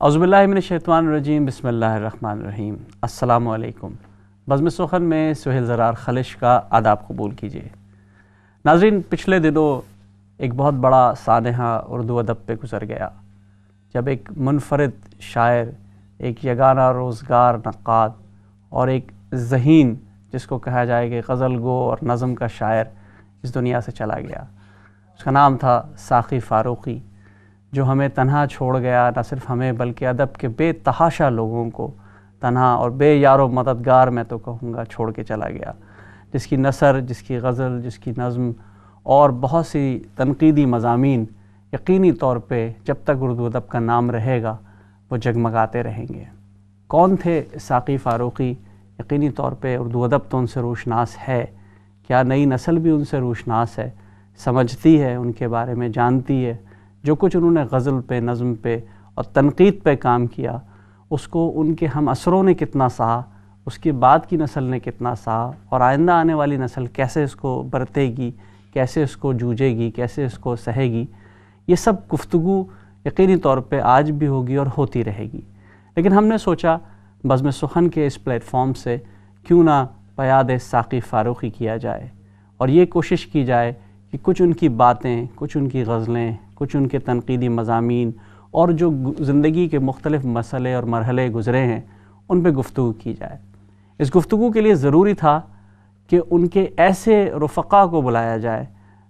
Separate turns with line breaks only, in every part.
اعوذ باللہ من الشیطان الرجیم، بسم اللہ الرحمن الرحیم۔ السلام علیکم۔ بزم سخن میں سہیل زرار خلش کا آداب قبول کیجیے۔ ناظرین، پچھلے دنوں ایک بہت بڑا سانحہ اردو ادب پہ گزر گیا، جب ایک منفرد شاعر، ایک یگانہ روزگار نقاد اور ایک ذہین، جس کو کہا جائے کہ غزل گو اور نظم کا شاعر، اس دنیا سے چلا گیا۔ اس کا نام تھا ساقی فاروقی، جو ہمیں تنہا چھوڑ گیا، نہ صرف ہمیں بلکہ ادب کے بے تحاشا لوگوں کو تنہا اور بے یار و مددگار میں تو کہوں گا چھوڑ کے چلا گیا، جس کی نثر، جس کی غزل، جس کی نظم اور بہت سی تنقیدی مضامین یقینی طور پہ جب تک اردو ادب کا نام رہے گا وہ جگمگاتے رہیں گے۔ کون تھے ساقی فاروقی؟ یقینی طور پہ اردو ادب تو ان سے روشناس ہے، کیا نئی نسل بھی ان سے روشناس ہے، سمجھتی ہے ان کے بارے میں، جانتی ہے۔ جو کچھ انہوں نے غزل پہ، نظم پہ اور تنقید پہ کام کیا، اس کو ان کے ہم اثروں نے کتنا سہا، اس کے بعد کی نسل نے کتنا سہا، اور آئندہ آنے والی نسل کیسے اس کو برتے گی، کیسے اس کو جوجے گی، کیسے اس کو سہے گی، یہ سب گفتگو یقینی طور پہ آج بھی ہوگی اور ہوتی رہے گی۔ لیکن ہم نے سوچا بزم سخن کے اس پلیٹ فارم سے کیوں نہ بیاد ساقی فاروقی کیا جائے، اور یہ کوشش کی جائے کہ کچھ ان کی باتیں، کچھ ان کی غزلیں، کچھ ان کے تنقیدی مضامین اور جو زندگی کے مختلف مسئلے اور مرحلے گزرے ہیں ان پہ گفتگو کی جائے۔ اس گفتگو کے لیے ضروری تھا کہ ان کے ایسے رفقا کو بلایا جائے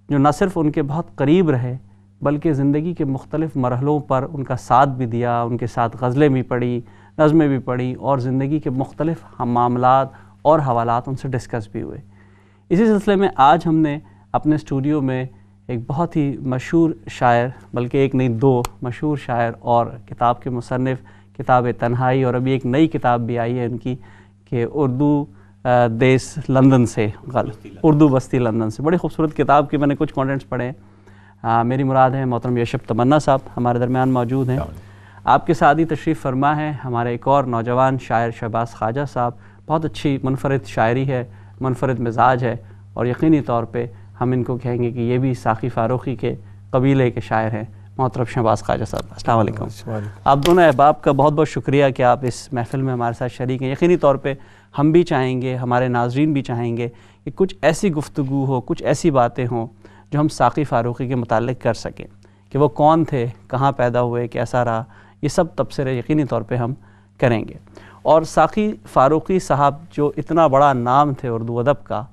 جو نہ صرف ان کے بہت قریب رہے بلکہ زندگی کے مختلف مرحلوں پر ان کا ساتھ بھی دیا، ان کے ساتھ غزلیں بھی پڑھی، نظمیں بھی پڑھی اور زندگی کے مختلف معاملات اور حوالات ان سے ڈسکس بھی ہوئے۔ اسی سلسلے میں آج ہم نے اپنے اسٹوڈیو میں ایک بہت ہی مشہور شاعر، بلکہ ایک نہیں دو مشہور شاعر اور کتاب کے مصنف، کتاب تنہائی، اور ابھی ایک نئی کتاب بھی آئی ہے ان کی کہ اردو دیس لندن سے، اردو بستی لندن سے، بڑی خوبصورت کتاب کے میں نے کچھ کانٹینٹس پڑھے ہیں۔ میری مراد ہے محترم یشب تمنا صاحب ہمارے درمیان موجود ہیں۔ آپ کے ساتھ ہی تشریف فرما ہے ہمارے ایک اور نوجوان شاعر شہباز خواجہ صاحب، بہت اچھی منفرد شاعری ہے، منفرد مزاج ہے، اور یقینی طور پہ ہم ان کو کہیں گے کہ یہ بھی ساقی فاروقی کے قبیلے کے شاعر ہیں۔ محترم شہباز خواجہ صاحب، السلام علیکم۔ آپ دونوں احباب کا بہت بہت شکریہ کہ آپ اس محفل میں ہمارے ساتھ شریک ہیں۔ یقینی طور پہ ہم بھی چاہیں گے، ہمارے ناظرین بھی چاہیں گے کہ کچھ ایسی گفتگو ہو، کچھ ایسی باتیں ہوں جو ہم ساقی فاروقی کے متعلق کر سکیں، کہ وہ کون تھے، کہاں پیدا ہوئے، کیسا رہا، یہ سب تبصرے یقینی طور پہ ہم کریں گے۔ اور ساقی فاروقی صاحب جو اتنا بڑا نام تھے اردو ادب کا،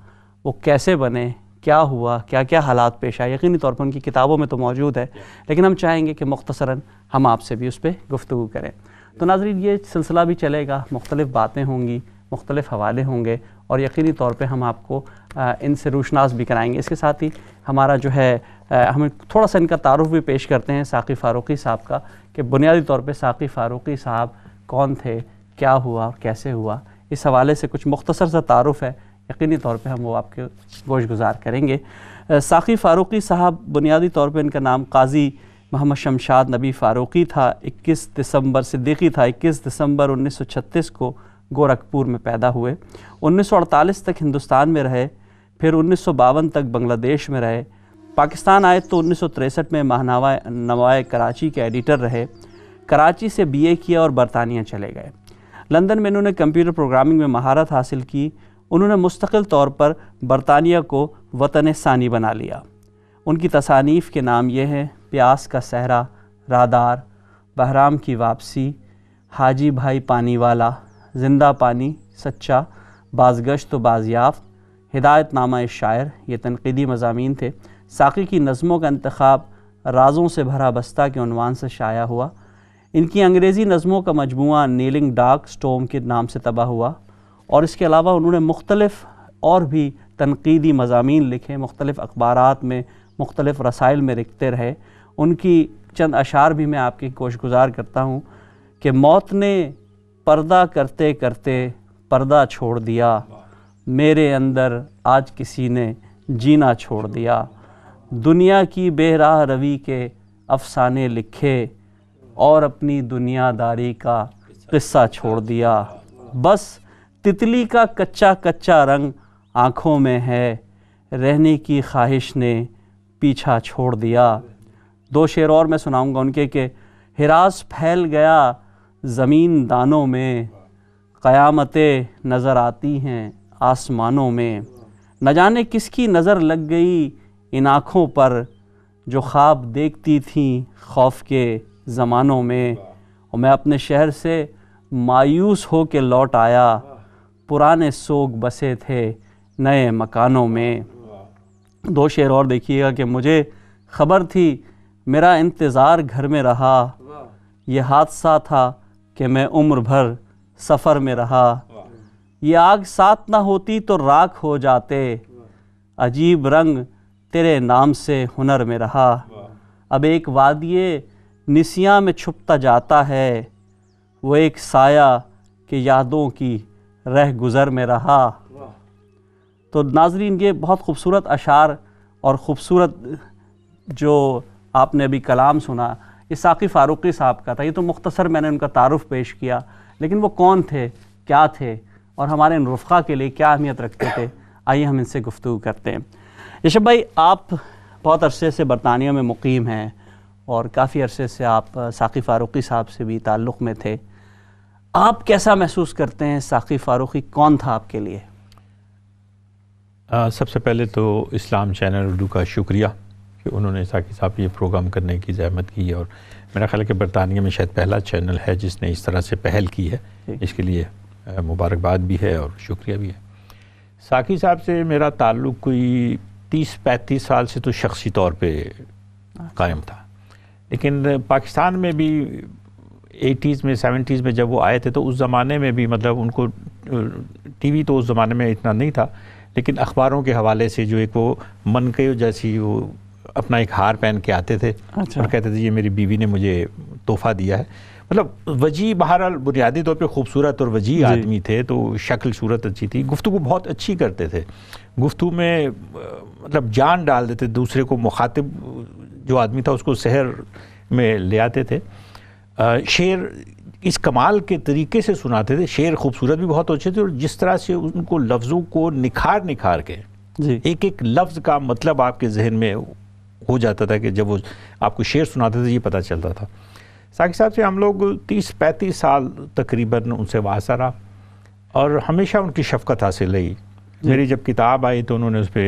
وہ کیسے بنے، کیا ہوا، کیا کیا حالات پیش آئے، یقینی طور پر ان کی کتابوں میں تو موجود ہے، لیکن ہم چاہیں گے کہ مختصراً ہم آپ سے بھی اس پہ گفتگو کریں۔ تو ناظرین، یہ سلسلہ بھی چلے گا، مختلف باتیں ہوں گی، مختلف حوالے ہوں گے، اور یقینی طور پہ ہم آپ کو ان سے روشناس بھی کرائیں گے۔ اس کے ساتھ ہی ہمارا جو ہے ہمیں تھوڑا سا ان کا تعارف بھی پیش کرتے ہیں ساقی فاروقی صاحب کا، کہ بنیادی طور پہ ساقی فاروقی صاحب کون تھے، کیا ہوا اور کیسے ہوا، اس حوالے سے کچھ مختصر سا تعارف ہے، یقینی طور پہ ہم وہ آپ کے گوش گزار کریں گے۔ ساقی فاروقی صاحب بنیادی طور پہ ان کا نام قاضی محمد شمشاد نبی فاروقی تھا۔ 21 دسمبر صدیقی تھا، 21 دسمبر 1936 کو گورکھپور میں پیدا ہوئے۔ 1948 تک ہندوستان میں رہے، پھر 1952 تک بنگلہ دیش میں رہے۔ پاکستان آئے تو 1963 میں ماہنامہ کراچی کے ایڈیٹر رہے۔ کراچی سے BA کیا اور برطانیہ چلے گئے۔ لندن میں انہوں نے کمپیوٹر پروگرامنگ میں مہارت حاصل کی۔ انہوں نے مستقل طور پر برطانیہ کو وطن ثانی بنا لیا۔ ان کی تصانیف کے نام یہ ہیں: پیاس کا صحرا، رادار، بہرام کی واپسی، حاجی بھائی پانی والا، زندہ پانی، سچا، بازگشت و بازیافت، ہدایت نامہ شاعر، یہ تنقیدی مضامین تھے۔ ساقی کی نظموں کا انتخاب رازوں سے بھرا بستہ کے عنوان سے شائع ہوا۔ ان کی انگریزی نظموں کا مجموعہ نیلنگ ڈارک سٹورم کے نام سے طبع ہوا، اور اس کے علاوہ انہوں نے مختلف اور بھی تنقیدی مضامین لکھے، مختلف اخبارات میں، مختلف رسائل میں لکھتے رہے۔ ان کی چند اشعار بھی میں آپ کی گوش گزار کرتا ہوں کہ موت نے پردہ کرتے کرتے پردہ چھوڑ دیا، میرے اندر آج کسی نے جینا چھوڑ دیا، دنیا کی بے راہ روی کے افسانے لکھے اور اپنی دنیا داری کا قصہ چھوڑ دیا، بس تتلی کا کچا کچا رنگ آنکھوں میں ہے، رہنے کی خواہش نے پیچھا چھوڑ دیا۔ دو شعر اور میں سناؤں گا ان کے کہ ہراس پھیل گیا زمین دانوں میں، قیامتیں نظر آتی ہیں آسمانوں میں، نہ جانے کس کی نظر لگ گئی ان آنکھوں پر جو خواب دیکھتی تھیں خوف کے زمانوں میں، اور میں اپنے شہر سے مایوس ہو کے لوٹ آیا، پرانے سوگ بسے تھے نئے مکانوں میں۔ دو شعر اور دیکھیے گا کہ مجھے خبر تھی میرا انتظار گھر میں رہا، یہ حادثہ تھا کہ میں عمر بھر سفر میں رہا، یہ آگ ساتھ نہ ہوتی تو راکھ ہو جاتے، عجیب رنگ تیرے نام سے ہنر میں رہا، اب ایک وادی نسیاں میں چھپتا جاتا ہے، وہ ایک سایہ کہ یادوں کی رہ گزر میں رہا۔ تو ناظرین یہ بہت خوبصورت اشعار اور خوبصورت جو آپ نے ابھی کلام سنا یہ ساقی فاروقی صاحب کا تھا۔ یہ تو مختصر میں نے ان کا تعارف پیش کیا، لیکن وہ کون تھے، کیا تھے، اور ہمارے ان رفقا کے لیے کیا اہمیت رکھتے تھے، آئیے ہم ان سے گفتگو کرتے ہیں۔ یشب بھائی، آپ بہت عرصے سے برطانیہ میں مقیم ہیں اور کافی عرصے سے آپ ساقی فاروقی صاحب سے بھی تعلق میں تھے، آپ کیسا محسوس کرتے ہیں؟ ساقی فاروقی کون تھا آپ کے لیے؟
سب سے پہلے تو اسلام چینل اردو کا شکریہ کہ انہوں نے ساقی صاحب یہ پروگرام کرنے کی زحمت کی ہے، اور میرا خیال ہے کہ برطانیہ میں شاید پہلا چینل ہے جس نے اس طرح سے پہل کی ہے، اس کے لیے مبارکباد بھی ہے اور شکریہ بھی ہے۔ ساقی صاحب سے میرا تعلق کوئی 30-35 سال سے تو شخصی طور پہ قائم تھا، لیکن پاکستان میں بھی 80s میں 70s میں جب وہ آئے تھے تو اس زمانے میں بھی مطلب ان کو ٹی وی تو اس زمانے میں اتنا نہیں تھا، لیکن اخباروں کے حوالے سے جو ایک وہ منقیو جیسی وہ اپنا ایک ہار پہن کے آتے تھے اور کہتے تھے یہ میری بیوی نے مجھے تحفہ دیا ہے، مطلب وجیح، بہرحال بنیادی طور پہ خوبصورت اور وجیح آدمی تھے، تو شکل صورت اچھی تھی، گفتگو بہت اچھی کرتے تھے، گفتگو میں مطلب جان ڈال دیتے، دوسرے کو مخاطب جو آدمی تھا اس کو سحر میں لے آتے تھے، شعر اس کمال کے طریقے سے سناتے تھے، شعر خوبصورت بھی بہت اچھے تھے، اور جس طرح سے ان کو لفظوں کو نکھار کے ایک ایک لفظ کا مطلب آپ کے ذہن میں ہو جاتا تھا کہ جب وہ آپ کو شعر سناتے تھے یہ پتہ چلتا تھا۔ ساقی صاحب سے ہم لوگ 30-35 سال تقریباً ان سے واسطہ رہا اور ہمیشہ ان کی شفقت حاصل رہی۔ میری جب کتاب آئی تو انہوں نے اس پہ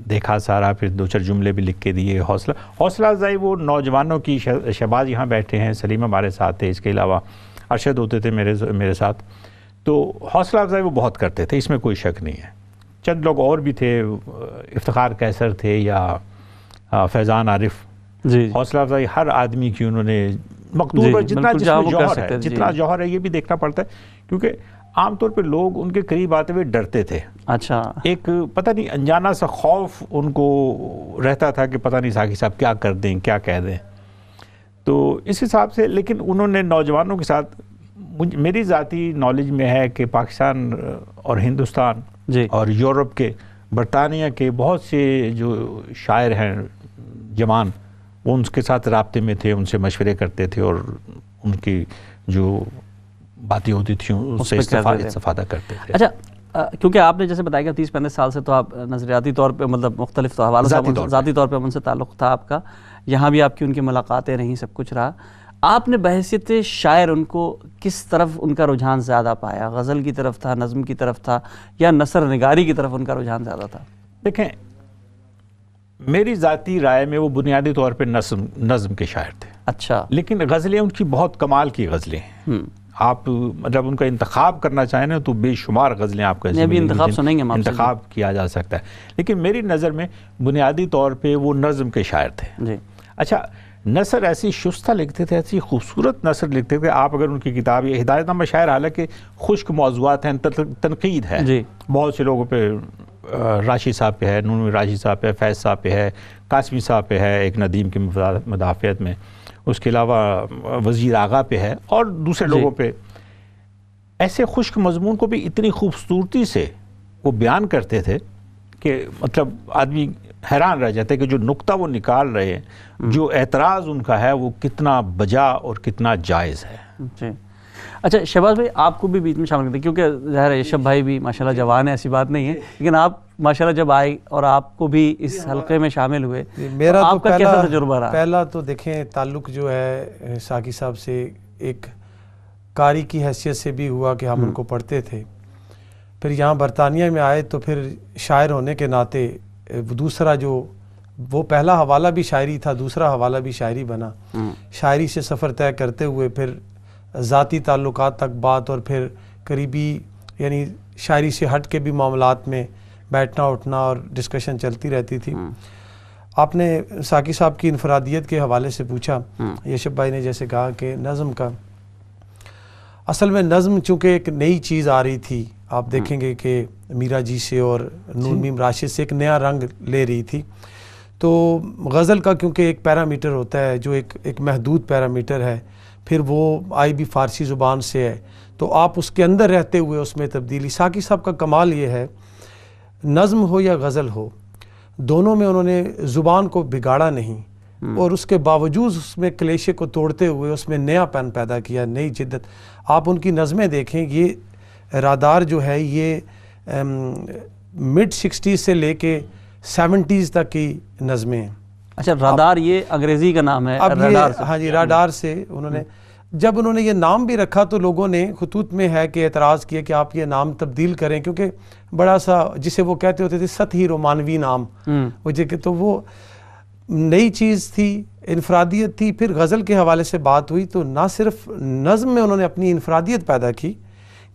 دیکھا سارا، پھر 2-4 جملے بھی لکھ کے دیے، حوصلہ افزائی، وہ نوجوانوں کی، شہباز یہاں بیٹھے ہیں، سلیم ہمارے ساتھ تھے، اس کے علاوہ ارشد ہوتے تھے میرے ساتھ، تو حوصلہ افزائی وہ بہت کرتے تھے، اس میں کوئی شک نہیں ہے۔ چند لوگ اور بھی تھے، افتخار قیصر تھے یا فیضان عارف، حوصلہ افزائی ہر آدمی کی انہوں نے مکتوب ہے، جتنا جوہر ہے یہ بھی دیکھنا پڑتا ہے، کیونکہ عام طور پہ لوگ ان کے قریب آتے ہوئے ڈرتے تھے، اچھا ایک پتہ نہیں انجانا سا خوف ان کو رہتا تھا کہ پتہ نہیں ساقی صاحب کیا کر دیں، کیا کہہ دیں، تو اس حساب سے لیکن انہوں نے نوجوانوں کے ساتھ، میری ذاتی نالج میں ہے کہ پاکستان اور ہندوستان اور یورپ کے، برطانیہ کے بہت سے جو شاعر ہیں جوان، وہ ان کے ساتھ رابطے میں تھے، ان سے مشورے کرتے تھے اور ان کی جو باتیں ہوتی تھیں اس سے استفادہ کرتے تھے۔
اچھا، کیونکہ آپ نے جیسے بتایا کہ 30-35 سال سے تو آپ نظریاتی طور پہ مطلب مختلف حوالوں سے ذاتی طور پہ ان سے تعلق تھا آپ کا، یہاں بھی آپ کی ان کی ملاقاتیں رہیں، سب کچھ رہا، آپ نے بحیثیت شاعر ان کو کس طرف ان کا رجحان زیادہ پایا؟ غزل کی طرف تھا، نظم کی طرف تھا، یا نثر نگاری کی طرف ان کا رجحان زیادہ تھا؟
دیکھیں، میری ذاتی رائے میں وہ بنیادی طور پہ نظم کے شاعر تھے، اچھا، لیکن غزلیں ان کی بہت کمال کی غزلیں ہیں، آپ جب ان کا انتخاب کرنا چاہیں نا تو بے شمار غزلیں آپ کا انتخاب کیا جا سکتا ہے، لیکن میری نظر میں بنیادی طور پہ وہ نظم کے شاعر تھے۔ اچھا، نثر ایسی شستہ لکھتے تھے، ایسی خوبصورت نثر لکھتے تھے، آپ اگر ان کی کتاب یہ ہدایت نامہ شاعر، حالانکہ خشک موضوعات ہیں، تنقید ہے، بہت سے لوگوں پہ، راشد صاحب پہ ہے، نون راشد صاحب پہ، فیض صاحب پہ ہے، قاسمی صاحب پہ ہے ایک ندیم کی مدافعت میں، اس کے علاوہ وزیر آغا پہ ہے اور دوسرے لوگوں پہ، ایسے خشک مضمون کو بھی اتنی خوبصورتی سے وہ بیان کرتے تھے کہ مطلب آدمی حیران رہ جاتا ہے کہ جو نقطہ وہ نکال رہے ہیں، جو اعتراض ان کا ہے، وہ کتنا بجا اور کتنا جائز ہے۔
اچھا شہباز بھائی، آپ کو بھی بیچ میں شامل کرتے ہیں کیونکہ ظاہر ہے یشب بھائی بھی ماشاءاللہ جوان ہے، ایسی بات نہیں ہے، لیکن آپ ماشاءاللہ جب آئے اور آپ کو بھی اس حلقے میں شامل ہوئے،
میرا
آپ کا کیسا تجربہ رہا؟
پہلا تو دیکھیں تعلق جو ہے ساقی صاحب سے ایک قاری کی حیثیت سے بھی ہوا کہ ہم ان کو پڑھتے تھے. پھر یہاں برطانیہ میں آئے تو پھر شاعر ہونے کے ناطے دوسرا جو وہ پہلا حوالہ بھی شاعری تھا, دوسرا حوالہ بھی شاعری بنا. شاعری سے سفر طے کرتے ہوئے پھر ذاتی تعلقات تک بات, اور پھر قریبی یعنی شاعری سے ہٹ کے بھی معاملات میں بیٹھنا اٹھنا اور ڈسکشن چلتی رہتی تھی. آپ نے ساقی صاحب کی انفرادیت کے حوالے سے پوچھا. یوسف بھائی نے جیسے کہا کہ نظم کا, اصل میں نظم چونکہ ایک نئی چیز آ رہی تھی, آپ دیکھیں گے کہ میرا جی سے اور نون میم راشد سے ایک نیا رنگ لے رہی تھی. تو غزل کا کیونکہ ایک پیرامیٹر ہوتا ہے جو ایک محدود پیرامیٹر ہے, پھر وہ آئی بھی فارسی زبان سے ہے, تو آپ اس کے اندر رہتے ہوئے اس میں تبدیلی. ساقی صاحب کا کمال یہ ہے, نظم ہو یا غزل ہو, دونوں میں انہوں نے زبان کو بگاڑا نہیں, اور اس کے باوجود اس میں کلیشے کو توڑتے ہوئے اس میں نیا پن پیدا کیا, نئی جدت. آپ ان کی نظمیں دیکھیں, یہ رادار جو ہے یہ مڈ 60s سے لے کے 70s تک کی نظمیں ہیں.
اچھا, رادار یہ انگریزی کا نام ہے.
اب یہ ہاں جی, رادار سے انہوں نے, جب انہوں نے یہ نام بھی رکھا تو لوگوں نے خطوط میں ہے کہ اعتراض کیا کہ آپ یہ نام تبدیل کریں, کیونکہ بڑا سا جسے وہ کہتے ہوتے تھے سطحی رومانوی نام, تو وہ نئی چیز تھی, انفرادیت تھی. پھر غزل کے حوالے سے بات ہوئی تو نہ صرف نظم میں انہوں نے اپنی انفرادیت پیدا کی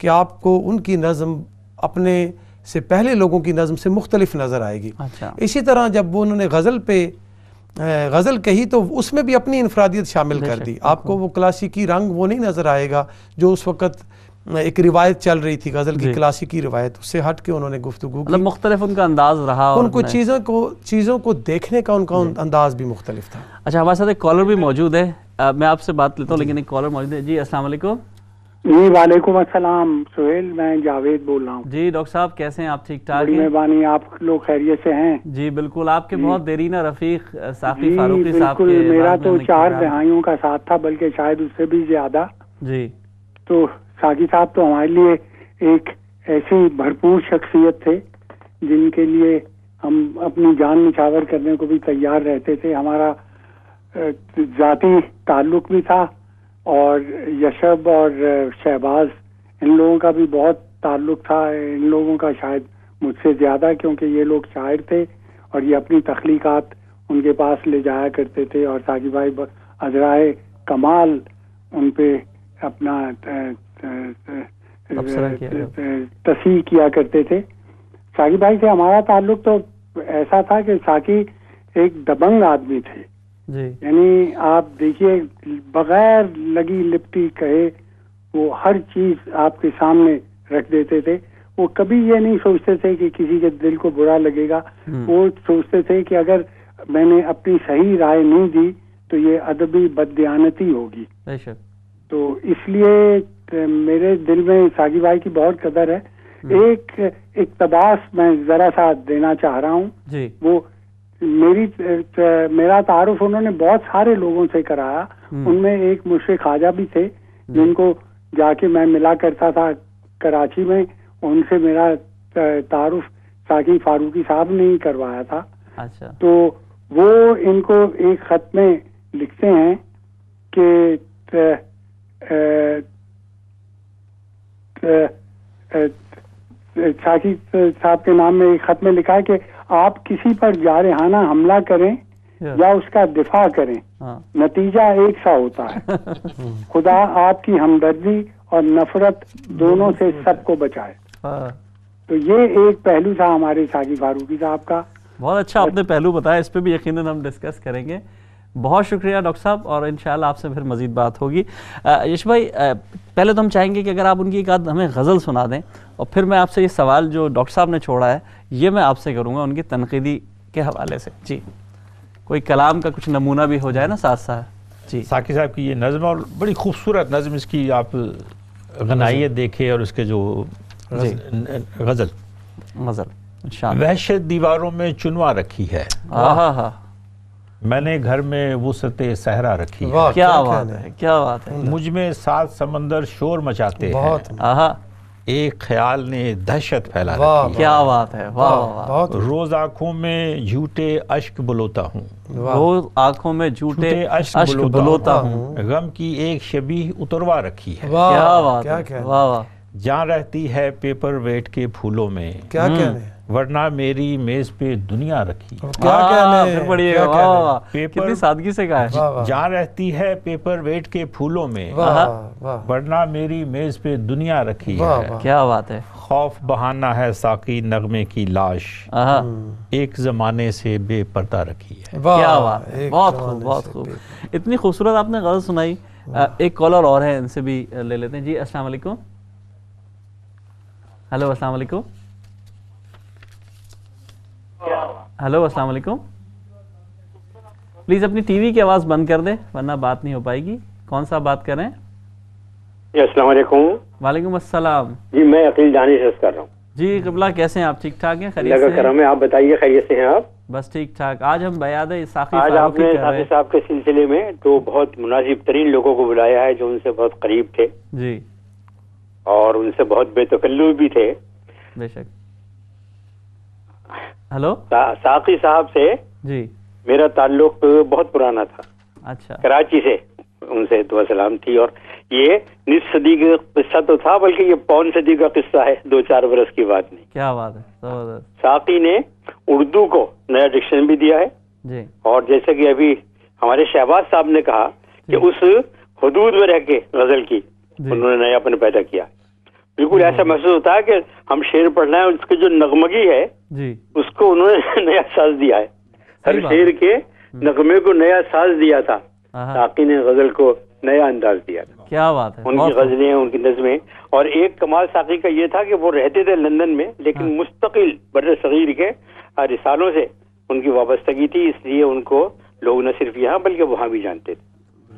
کہ آپ کو ان کی نظم اپنے سے پہلے لوگوں کی نظم سے مختلف نظر آئے گی. اسی طرح جب وہ انہوں نے غزل کہی تو اس میں بھی اپنی انفرادیت شامل کر دی. آپ کو وہ کلاسیکی رنگ وہ نہیں نظر آئے گا جو اس وقت ایک روایت چل رہی تھی غزل کی, کلاسیکی روایت, اس سے ہٹ کے انہوں نے گفتگو کی.
مختلف ان کا انداز رہا,
ان کو چیزوں کو دیکھنے کا ان کا انداز بھی مختلف تھا.
اچھا, ہمارے ساتھ ایک کالر بھی موجود ہے, میں آپ سے بات لیتا ہوں لیکن ایک کالر موجود ہے. جی السلام علیکم.
جی وعلیکم السلام سہیل, میں جاوید بول رہا ہوں.
جی ڈاکٹر صاحب کیسے ہیں آپ؟ ٹھیک ٹھاک ہیں؟
مہربانی, آپ لوگ خیریت سے ہیں؟
جی بالکل, آپ کے بہت دیرینہ رفیق ساقی فاروقی صاحب کے,
بالکل, میرا تو 4 دہائیوں کا ساتھ تھا, بلکہ شاید اس سے بھی زیادہ.
جی,
تو ساقی صاحب تو ہمارے لیے ایک ایسی بھرپور شخصیت تھے جن کے لیے ہم اپنی جان نچھاور کرنے کو بھی تیار رہتے تھے. ہمارا ذاتی تعلق بھی تھا, اور یشب اور شہباز ان لوگوں کا بھی بہت تعلق تھا. ان لوگوں کا شاید مجھ سے زیادہ, کیونکہ یہ لوگ شاعر تھے اور یہ اپنی تخلیقات ان کے پاس لے جایا کرتے تھے, اور ساقی بھائی عذرائے کمال ان پہ اپنا تصحیح کیا کرتے تھے. ساقی بھائی سے ہمارا تعلق تو ایسا تھا کہ ساقی ایک دبنگ آدمی تھے. یعنی آپ دیکھیے, بغیر لگی لپٹی کہے وہ ہر چیز آپ کے سامنے رکھ دیتے تھے. وہ کبھی یہ نہیں سوچتے تھے کہ کسی کے دل کو برا لگے گا. وہ سوچتے تھے کہ اگر میں نے اپنی صحیح رائے نہیں دی تو یہ ادبی بددیانتی ہوگی. تو اس لیے میرے دل میں ساقی بھائی کی بہت قدر ہے. ایک اقتباس میں ذرا سا دینا چاہ رہا ہوں. وہ میرا تعارف انہوں نے بہت سارے لوگوں سے کرایا. ان میں ایک مشرق خواجہ بھی تھے جن کو جا کے میں ملا کرتا تھا کراچی میں. ان سے میرا تعارف ساقی فاروقی صاحب نے ہی کروایا تھا. تو وہ ان کو ایک خط میں لکھتے ہیں کہ ساقی صاحب کے نام میں ایک خط میں لکھا ہے کہ آپ کسی پر جارحانہ حملہ کریں یا اس کا دفاع کریں, نتیجہ ایک سا ہوتا ہے. خدا آپ کی ہمدردی اور نفرت دونوں سے سب کو بچائے. تو یہ ایک پہلو تھا ہمارے ساقی فاروقی صاحب کا.
بہت اچھا آپ نے پہلو بتایا, اس پہ بھی یقیناً ہم ڈسکس کریں گے. بہت شکریہ ڈاکٹر صاحب, اور انشاءاللہ آپ سے پھر مزید بات ہوگی. یش بھائی, پہلے تو ہم چاہیں گے کہ اگر آپ ان کی ایک آدھ ہمیں غزل سنا دیں, اور پھر میں آپ سے یہ سوال جو ڈاکٹر صاحب نے چھوڑا ہے یہ میں آپ سے کروں گا ان کی تنقیدی کے حوالے سے. جی, کوئی کلام کا کچھ نمونہ بھی ہو جائے نا ساتھ ساتھ. جی,
ساقی صاحب کی یہ نظم, اور بڑی خوبصورت نظم, اس کی آپ غنائیت دیکھیں اور اس کے جو غزل وحشت دیواروں میں چنوا رکھی ہے, میں نے گھر میں وسعت صحرا رکھی ہے.
کیا بات ہے, کیا بات ہے.
مجھ میں 7 سمندر شور مچاتے ہیں, ایک خیال نے دہشت پھیلا
واہ،
رکھی ہے،
کیا بات ہے، واہ واہ واہ،
بہت
روز آنکھوں میں جھوٹے اشک بلوتا ہوں،
روز آنکھوں میں جھوٹے اشک بلوتا ہوں،
غم کی ایک شبیہ اتروا رکھی ہے،
واہ،
کیا بات
کیا
ہے،
کہنے،
واہ واہ،
جہاں رہتی ہے پیپر ویٹ کے پھولوں میں،
کیا کہنے،
ورنہ میری میز پہ دنیا رکھی ہے،
کیا کہنے،
پھر پڑھیے
کیا
گا، واہ
کہنے،
واہ واہ،
پیپر-
کتنی سادگی سے کہا ہے،
واہ واہ،
جہاں رہتی ہے پیپر ویٹ کے پھولوں میں،
واہ واہ،
ورنہ میری میز پہ دنیا رکھی
واہ
ہے،
واہ،
کیا بات ہے،
خوف بہانہ ہے ساقی نغمے کی لاش،
آہا،
ایک زمانے سے بے پردہ رکھی ہے۔
واہ،
کیا بات ہے،
ایک
بہت
زمانے
خوب، بہت
سے
خوب،
بے-
اتنی خوبصورت آپ نے غزل سنائی۔ ایک کالر اور ہے، ان سے بھی لے لیتے ہیں۔ جی السلام علیکم، ہلو السلام علیکم، ہلو السلام علیکم، پلیز اپنی ٹی وی کی آواز بند کر دیں ورنہ بات نہیں ہو پائے گی۔ کون سا بات کر رہے ہیں؟
جی السلام علیکم۔
وعلیکم السلام،
جی میں عقیل دانی سے کر رہا ہوں۔
جی قبلہ کیسے ہیں آپ؟ ٹھیک ٹھاک ہیں، خیریت
اللہ کا
سے ہیں؟
کرم ہے، آپ بتائیے خیریت سے ہیں آپ؟
بس ٹھیک ٹھاک۔ آج ہم بیاد ساقی
آج آپ
فاروقی
نے
کر رہے
ساقی
ہیں۔
صاحب کے سلسلے میں دو بہت مناسب ترین لوگوں کو بلایا ہے جو ان سے بہت قریب تھے
جی
اور ان سے بہت بے تکلف بھی تھے۔
بے شک۔ ہلو،
ساقی صاحب سے
جی
میرا تعلق بہت پرانا تھا،
اچھا،
کراچی سے ان سے دعا سلام تھی، اور یہ نصف صدی کا قصہ تو تھا بلکہ یہ پون صدی کا قصہ ہے، 2-4 برس کی بات نہیں۔
کیا بات ہے، زبردست،
ساقی نے اردو کو نیا ڈکشن بھی دیا ہے،
جی
اور جیسے کہ ابھی ہمارے شہباز صاحب نے کہا کہ
جی۔
اس حدود میں رہ کے غزل کی
جی۔
انہوں نے نیا اپنے پیدا کیا۔ بالکل ایسا محسوس ہوتا ہے کہ ہم شعر پڑھ رہے ہیں، اس کی جو نغمگی ہے
جی،
اس کو انہوں نے نیا ساز دیا ہے، ہر
صحیح بات
شعر کے نغمے کو نیا ساز دیا تھا،
آہا،
ساقی نے غزل کو نیا انداز دیا تھا۔
کیا بات ہے،
ان
بہت
کی
خوب۔
غزلیں، ان کی نظمیں، اور ایک کمال ساقی کا یہ تھا کہ وہ رہتے تھے لندن میں لیکن مستقل بر صغیر کے رسالوں سے ان کی وابستگی تھی، اس لیے ان کو لوگ نہ صرف یہاں بلکہ وہاں بھی جانتے تھے۔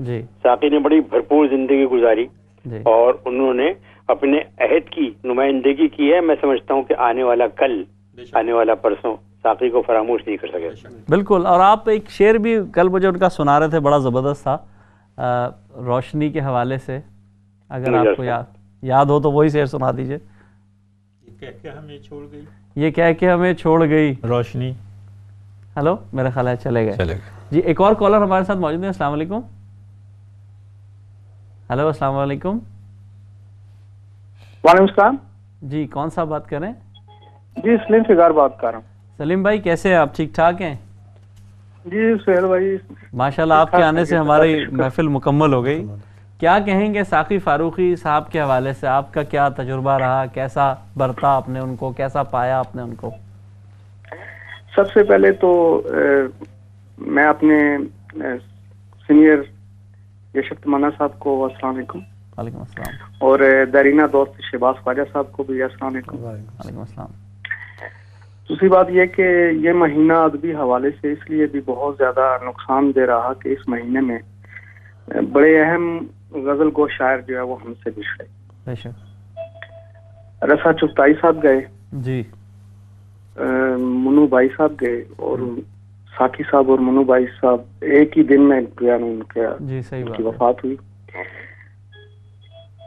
جی
ساقی نے بڑی بھرپور زندگی گزاری
جی،
اور انہوں نے اپنے عہد کی نمائندگی کی ہے۔ میں سمجھتا ہوں کہ آنے والا کل، آنے والا پرسوں ساقی کو فراموش نہیں کر سکے۔
بالکل۔ اور آپ ایک شعر بھی کل مجھے ان کا سنا رہے تھے، بڑا زبردست تھا، روشنی کے حوالے سے، اگر آپ کو یاد ہو تو وہی شعر سنا دیجئے۔
یہ کہہ کے ہمیں چھوڑ گئی
یہ کہہ کے ہمیں چھوڑ گئی
روشنی،
ہلو، میرا خیال ہے چلے گئے۔
چلے گئے۔
جی ایک اور کالر ہمارے ساتھ موجود ہیں۔ السلام علیکم، ہلو السلام علیکم،
وعلیکم السلام
جی کون سا بات کر رہے ہیں؟
جی سلیم فگار بات کر رہا ہوں۔
سلیم بھائی کیسے ہیں آپ؟ ٹھیک ٹھاک ہیں؟
جی سہیل بھائی،
ماشاءاللہ آپ کے آنے سے ہماری محفل مکمل ہو گئی۔ کیا کہیں گے ساقی فاروقی صاحب کے حوالے سے؟ آپ کا کیا تجربہ رہا؟ کیسا برتا آپ نے ان کو؟ کیسا پایا آپ نے ان کو؟
سب سے پہلے تو میں اپنے سینئر یشفت تمنا صاحب کو السلام علیکم،
وعلیکم السلام۔
اور دیرینہ دوست شہباز خواجہ صاحب کو بھی السلام علیکم۔
وعلیکم السلام۔
دوسری بات یہ کہ یہ مہینہ ادبی حوالے سے اس لیے بھی بہت زیادہ نقصان دے رہا کہ اس مہینے میں بڑے اہم غزل گو شاعر جو ہے وہ ہم سے بچھڑے۔
بے شک۔
رسا چغتائی صاحب گئے،
جی
منو بھائی صاحب گئے، اور ساقی صاحب اور منو بھائی صاحب ایک ہی دن میں ان
جی صحیح
کی
بات ہے۔
وفات ہوئی۔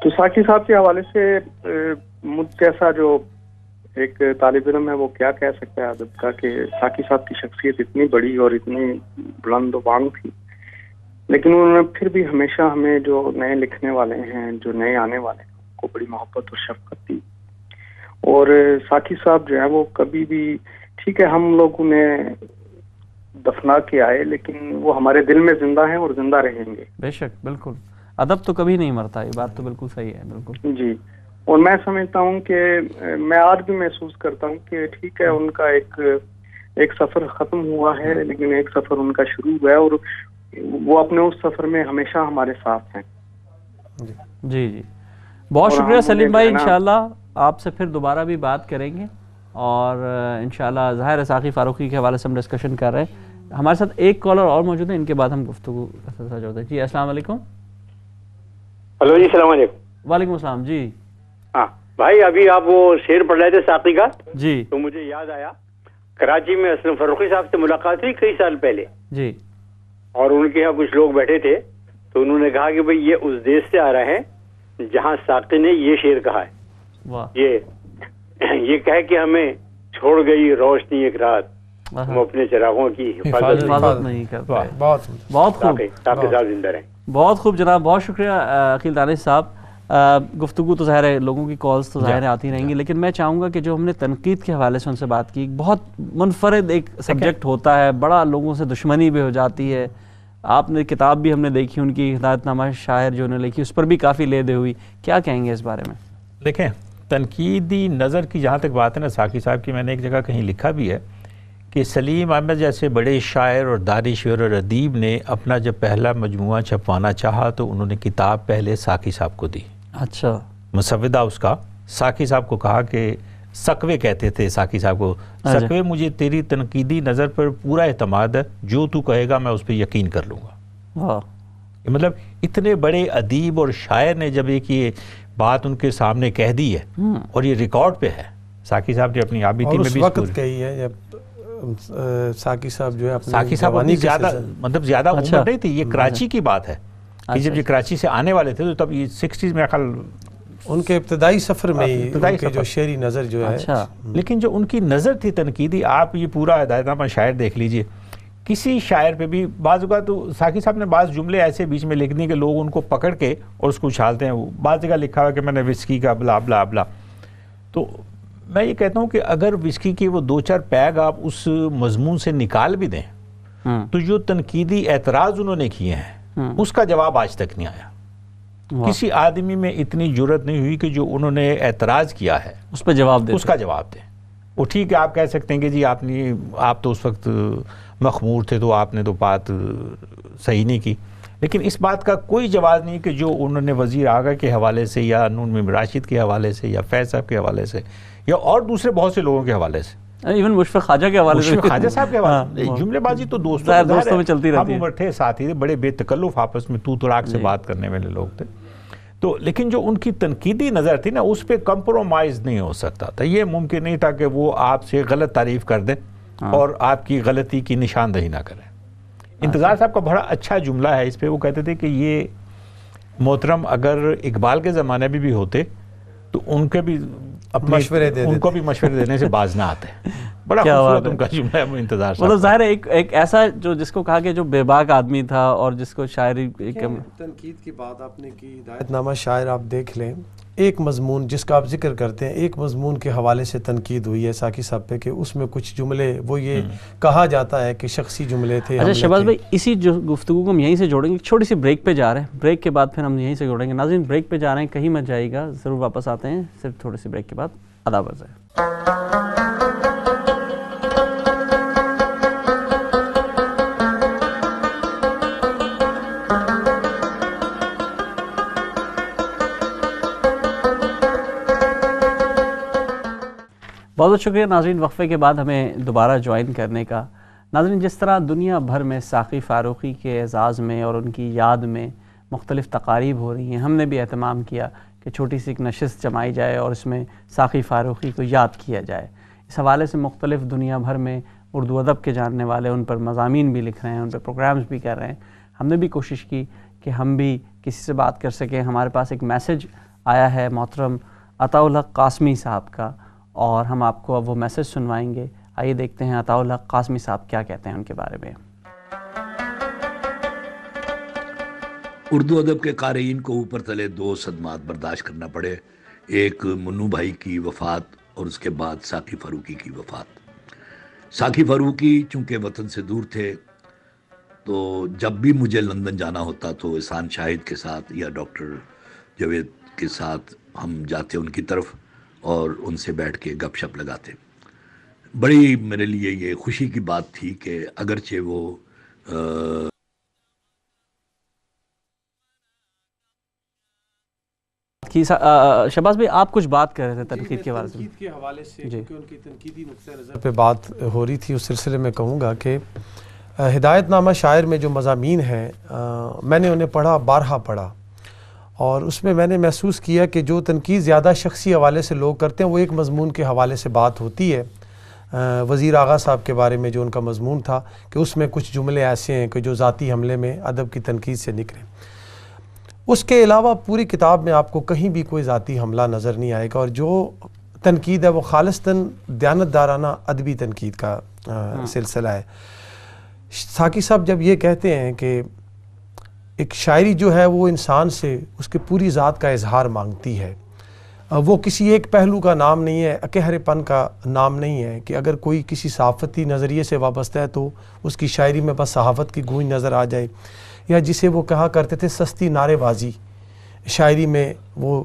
تو ساقی صاحب کے حوالے سے مجھ جیسا جو ایک طالب علم ہے وہ کیا کہہ سکتا ہے ادب کا کہ ساقی صاحب کی شخصیت اتنی بڑی اور اتنی بلند و بانگ تھی، لیکن انہوں نے پھر بھی ہمیشہ ہمیں جو نئے لکھنے والے ہیں، جو نئے آنے والے ہیں، ان کو بڑی محبت اور شفقت دی۔ اور ساقی صاحب جو ہے وہ کبھی بھی، ٹھیک ہے ہم لوگ انہیں دفنا کے آئے لیکن وہ ہمارے دل میں زندہ ہیں اور زندہ رہیں گے۔
بے شک، بالکل، ادب تو کبھی نہیں مرتا، یہ بات تو بالکل صحیح ہے، بالکل۔
جی، اور میں سمجھتا ہوں کہ میں آج بھی محسوس کرتا ہوں کہ ٹھیک ہے ان کا ایک سفر ختم ہوا ہے لیکن ایک سفر ان کا شروع ہوا ہے، اور وہ اپنے اس سفر میں ہمیشہ ہمارے ساتھ ہیں۔
جی جی، بہت
اور
شکریہ
ہم
سلیم
انہیں
بھائی،
جو ہے نا-
انشاءاللہ آپ سے پھر دوبارہ بھی بات کریں گے، اور انشاءاللہ ظاہر ہے ساقی فاروقی کے حوالے سے ہم ڈسکشن کر رہے ہیں۔ ہمارے ساتھ ایک کالر اور موجود ہے، ان کے بعد ہم گفتگو کا سلسلہ جوڑتے ہیں۔ جی السلام علیکم۔
ہلو جی السلام علیکم۔
وعلیکم السلام۔ جی
ہاں بھائی، ابھی آپ وہ شعر پڑھ رہے تھے ساقی کا
جی
تو مجھے یاد آیا، کراچی میں اسلم فاروقی صاحب سے ملاقات ہوئی کئی سال پہلے،
جی
اور ان کے یہاں کچھ لوگ بیٹھے تھے تو انہوں نے کہا کہ بھئی یہ اس دیش سے آ رہا ہے جہاں ساقی نے یہ شعر کہا ہے، یہ کہہ کہ ہمیں چھوڑ گئی روشنی ایک رات، ہم اپنے چراغوں کی حفاظت
نہیں کرتے.
بہت
خوب
تاکہ زندہ رہیں.
بہت خوب جناب، بہت شکریہ عقیل دانش صاحب. گفتگو تو ظاہر ہے، لوگوں کی کالز تو ظاہر آتی رہیں گی، لیکن میں چاہوں گا کہ جو ہم نے تنقید کے حوالے سے ان سے بات کی، بہت منفرد ایک سبجیکٹ ہوتا ہے، بڑا لوگوں سے دشمنی بھی ہو جاتی ہے. آپ نے کتاب بھی ہم نے دیکھی ان کی، ہدایت نامہ شاعر جو انہوں نے لکھی، اس پر بھی کافی لے دے ہوئی. کیا کہیں گے اس بارے میں؟
دیکھیں، تنقیدی نظر کی جہاں تک بات ہے نا ساقی صاحب کی، میں نے ایک جگہ کہیں لکھا بھی ہے کہ سلیم احمد جیسے بڑے شاعر اور دانشور اور ادیب نے اپنا جب پہلا مجموعہ چھپوانا چاہا تو انہوں نے کتاب پہلے ساقی صاحب کو دی.
اچھا.
مسودہ اس کا ساقی صاحب کو کہا کہ سقوے کہتے تھے ساقی صاحب کو، سقوے مجھے تیری تنقیدی نظر پر پورا اعتماد ہے، جو تو کہے گا میں اس پہ یقین کر لوں گا. مطلب اتنے بڑے ادیب اور شاعر نے جب ایک یہ بات ان کے سامنے کہہ دی ہے اور یہ ریکارڈ پہ ہے، ساقی صاحب نے اپنی آبیتی میں بھی
وقت کہی ہے جب ساقی صاحب جو ہے
ساقی صاحب زیادہ مطلب زیادہ عمر نہیں تھی، یہ کراچی کی بات ہے کہ جب یہ کراچی سے آنے والے تھے تو تب یہ 60s میں خیال
ان کے ابتدائی سفر میں ان کے جو شعری نظر جو ہے.
لیکن جو ان کی نظر تھی تنقیدی، آپ یہ پورا ہدایت نامہ شاعر دیکھ لیجئے، کسی شاعر پہ بھی بعض اوقات تو ساقی صاحب نے بعض جملے ایسے بیچ میں لکھ دیے کہ لوگ ان کو پکڑ کے اور اس کو اچھالتے ہیں. بعض جگہ لکھا ہوا کہ میں نے وسکی کا بلا بلا بلا. تو میں یہ کہتا ہوں کہ اگر وسکی کے وہ 2-4 پیگ آپ اس مضمون سے نکال بھی دیں تو جو تنقیدی اعتراض انہوں نے کیے ہیں اس کا جواب آج تک نہیں آیا. کسی آدمی میں اتنی جرت نہیں ہوئی کہ جو انہوں نے اعتراض کیا ہے
اس پہ جواب دیں،
اس کا جواب دیں. وہ ٹھیک ہے آپ کہہ سکتے ہیں کہ جی آپ تو اس وقت مخمور تھے تو آپ نے تو بات صحیح نہیں کی، لیکن اس بات کا کوئی جواز نہیں کہ جو انہوں نے وزیر آغا کے حوالے سے یا نون میم راشد کے حوالے سے یا فیض صاحب کے حوالے سے یا اور دوسرے بہت سے لوگوں کے حوالے سے،
ایون مشفق خواجہ کے حوالے سے،
مشفق خواجہ صاحب کے حوالے سے جملے بازی تو دوستوں
میں چلتی رہتی ہے.
ہم عمر تھے، ساتھی تھے، بڑے بے تکلف آپس میں تو تراک سے بات کرنے والے لوگ تھے. تو لیکن جو ان کی تنقیدی نظر تھی نا اس پہ کمپرومائز نہیں ہو سکتا تھا. یہ ممکن نہیں تھا کہ وہ آپ سے غلط تعریف کر دیں اور آپ کی غلطی کی نشاندہی نہ کریں. انتظار صاحب کا بڑا اچھا جملہ ہے اس پہ، وہ کہتے تھے کہ یہ محترم اگر اقبال کے زمانے میں بھی ہوتے تو ان کے بھی ان کو بھی مشورے دینے سے باز نہ آتے. بڑا خوبصورت ان کا جملہ ہے انتظار صاحب.
مطلب ظاہر ہے ایک ایسا جو جس کو کہا کہ جو بے باک آدمی تھا اور جس کو شاعری
تنقید کی بات آپ نے کی، ہدایت نامہ شاعر آپ دیکھ لیں، ایک مضمون جس کا آپ ذکر کرتے ہیں، ایک مضمون کے حوالے سے تنقید ہوئی ہے ساقی صاحب پہ کہ اس میں کچھ جملے وہ یہ کہا جاتا ہے کہ شخصی جملے تھے.
اچھا شہباز بھائی، اسی جو گفتگو کو ہم یہیں سے جوڑیں گے، چھوٹی سی بریک پہ جا رہے ہیں، بریک کے بعد پھر ہم یہیں سے جوڑیں گے. ناظرین بریک پہ جا رہے ہیں، کہیں مت جائے گا، ضرور واپس آتے ہیں صرف تھوڑی سی بریک کے بعد. آداب عرض ہے. بہت بہت شکریہ ناظرین، وقفے کے بعد ہمیں دوبارہ جوائن کرنے کا. ناظرین، جس طرح دنیا بھر میں ساقی فاروقی کے اعزاز میں اور ان کی یاد میں مختلف تقاریب ہو رہی ہیں، ہم نے بھی اہتمام کیا کہ چھوٹی سی ایک نشست جمائی جائے اور اس میں ساقی فاروقی کو یاد کیا جائے. اس حوالے سے مختلف دنیا بھر میں اردو ادب کے جاننے والے ان پر مضامین بھی لکھ رہے ہیں، ان پہ پروگرامز بھی کر رہے ہیں. ہم نے بھی کوشش کی کہ ہم بھی کسی سے بات کر سکیں. ہمارے پاس ایک میسج آیا ہے محترم عطاء الحق قاسمی صاحب کا، اور ہم آپ کو اب وہ میسج سنوائیں گے. آئیے دیکھتے ہیں عطاء الحق قاسمی صاحب کیا کہتے ہیں ان کے بارے میں.
اردو ادب کے قارئین کو اوپر تلے 2 صدمات برداشت کرنا پڑے، ایک منو بھائی کی وفات اور اس کے بعد ساقی فاروقی کی وفات. ساقی فاروقی چونکہ وطن سے دور تھے تو جب بھی مجھے لندن جانا ہوتا تو احسان شاہد کے ساتھ یا ڈاکٹر جاوید کے ساتھ ہم جاتے ان کی طرف اور ان سے بیٹھ کے گپ شپ لگاتے. بڑی میرے لیے یہ خوشی کی بات تھی کہ اگرچہ وہ
شہباز بھائی آپ کچھ بات کر رہے تھے تنقید کے حوالے سے.
تنقید کے حوالے سے کیونکہ ان کی تنقیدی نقطہ نظر پہ بات ہو رہی تھی، اس سلسلے میں کہوں گا کہ ہدایت نامہ شاعر میں جو مضامین ہیں میں نے انہیں پڑھا، بارہا پڑھا، اور اس میں میں نے محسوس کیا کہ جو تنقید زیادہ شخصی حوالے سے لوگ کرتے ہیں وہ ایک مضمون کے حوالے سے بات ہوتی ہے. وزیر آغا صاحب کے بارے میں جو ان کا مضمون تھا کہ اس میں کچھ جملے ایسے ہیں کہ جو ذاتی حملے میں ادب کی تنقید سے نکلے. اس کے علاوہ پوری کتاب میں آپ کو کہیں بھی کوئی ذاتی حملہ نظر نہیں آئے گا، اور جو تنقید ہے وہ خالصتاً دیانتدارانہ ادبی تنقید کا سلسلہ ہے۔ ساقی صاحب جب یہ کہتے ہیں کہ ایک شاعری جو ہے وہ انسان سے اس کے پوری ذات کا اظہار مانگتی ہے، وہ کسی ایک پہلو کا نام نہیں ہے، اکہرے پن کا نام نہیں ہے کہ اگر کوئی کسی صحافتی نظریے سے وابستہ ہے تو اس کی شاعری میں بس صحافت کی گونج نظر آ جائے، یا جسے وہ کہا کرتے تھے سستی نعرے بازی شاعری میں، وہ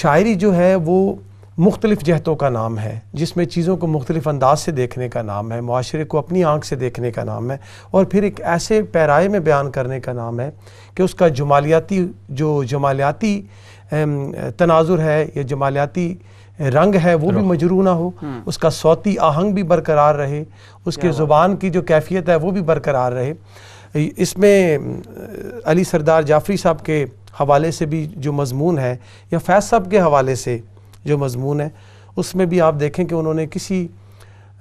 شاعری جو ہے وہ مختلف جہتوں کا نام ہے، جس میں چیزوں کو مختلف انداز سے دیکھنے کا نام ہے، معاشرے کو اپنی آنکھ سے دیکھنے کا نام ہے، اور پھر ایک ایسے پیرائے میں بیان کرنے کا نام ہے کہ اس کا جمالیاتی تناظر ہے یا جمالیاتی رنگ ہے وہ بھی مجروح نہ ہو، اس کا صوتی آہنگ بھی برقرار رہے، اس کے زبان کی جو کیفیت ہے وہ بھی برقرار رہے۔ اس میں علی سردار جعفری صاحب کے حوالے سے بھی جو مضمون ہے یا فیض صاحب کے حوالے سے جو مضمون ہے، اس میں بھی آپ دیکھیں کہ انہوں نے کسی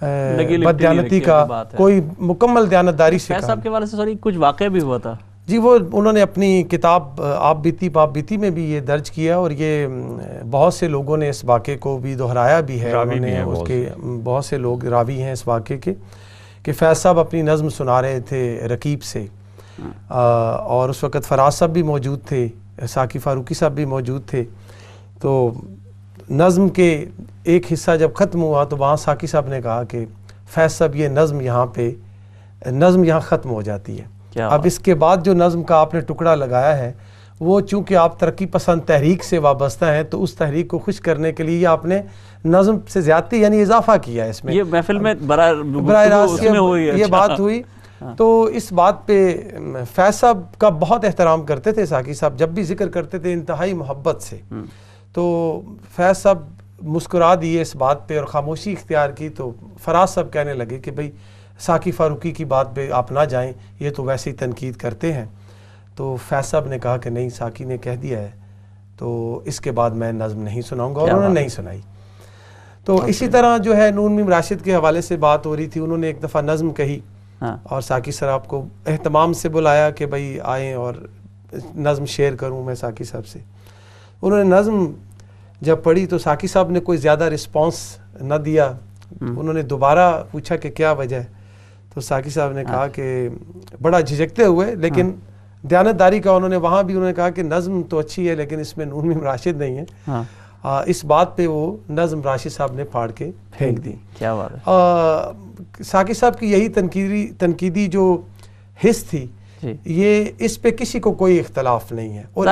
بددیانتی کا کوئی مکمل دیانتداری سے
فیض صاحب کے حوالے سے کچھ واقعہ بھی ہوا تھا
جی، وہ انہوں نے اپنی کتاب آپ بیتی پاپ بیتی میں بھی یہ درج کیا، اور یہ بہت سے لوگوں نے اس واقعے کو بھی دہرایا بھی ہے، انہوں نے اس کے بہت سے لوگ راوی ہیں اس واقعے کے، کہ فیض صاحب اپنی نظم سنا رہے تھے رقیب سے، اور اس وقت فراز صاحب بھی موجود تھے، ساقی فاروقی صاحب بھی موجود تھے، تو نظم کے ایک حصہ جب ختم ہوا تو وہاں ساقی صاحب نے کہا کہ فیض صاحب یہ نظم یہاں ختم ہو جاتی ہے، اب اس کے بعد جو نظم کا آپ نے ٹکڑا لگایا ہے وہ چونکہ آپ ترقی پسند تحریک سے وابستہ ہیں تو اس تحریک کو خوش کرنے کے لیے آپ نے نظم سے زیادتی یعنی اضافہ کیا ہے اس میں،
یہ محفل میں براہ راست
یہ بات ہوئی۔ تو اس بات پہ فیض صاحب کا بہت احترام کرتے تھے ساقی صاحب، جب بھی ذکر کرتے تھے انتہائی محبت سے، تو فیض صاحب مسکرا دیے اس بات پہ اور خاموشی اختیار کی، تو فراز صاحب کہنے لگے کہ بھئی ساقی فاروقی کی بات پہ آپ نہ جائیں، یہ تو ویسے ہی تنقید کرتے ہیں۔ تو فیض صاحب نے کہا کہ نہیں، ساقی نے کہہ دیا ہے تو اس کے بعد میں نظم نہیں سناؤں گا، اور انہوں نے نہیں سنائی۔ تو اسی طرح جو ہے نون میم راشد کے حوالے سے بات ہو رہی تھی، انہوں نے ایک دفعہ نظم کہی اور ساقی صاحب کو اہتمام سے بلایا کہ بھئی آئیں اور نظم شیئر کروں میں ساقی صاحب سے۔ انہوں نے نظم جب پڑھی تو ساقی صاحب نے کوئی زیادہ رسپانس نہ دیا، انہوں نے دوبارہ پوچھا کہ کیا وجہ ہے، تو ساقی صاحب نے کہا کہ بڑا جھجکتے ہوئے، لیکن دیانتداری کا انہوں نے کہا کہ نظم تو اچھی ہے لیکن اس میں نون میم راشد نہیں ہے، اس بات پہ وہ نظم راشد صاحب نے پھاڑ کے پھینک دی۔
کیا بات ہے،
ساقی صاحب کی یہی تنقیدی جو حس تھی، یہ اس پہ کسی کو کوئی اختلاف نہیں ہے، اور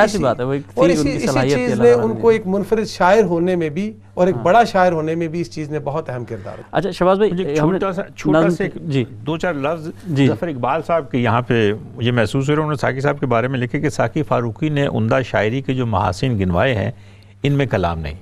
اسی چیز نے ان کو ایک منفرد شاعر ہونے میں بھی اور ایک بڑا شاعر ہونے میں بھی اس چیز نے بہت اہم کردار ہے۔
اچھا شہباز بھائی،
چھوٹا سے دو چار لفظ ظفر اقبال صاحب کے یہاں پہ یہ محسوس ہو رہا ہے، انہوں نے ساقی صاحب کے بارے میں لکھے کہ ساقی فاروقی نے عمدہ شاعری کے جو محاسن گنوائے ہیں ان میں کلام نہیں۔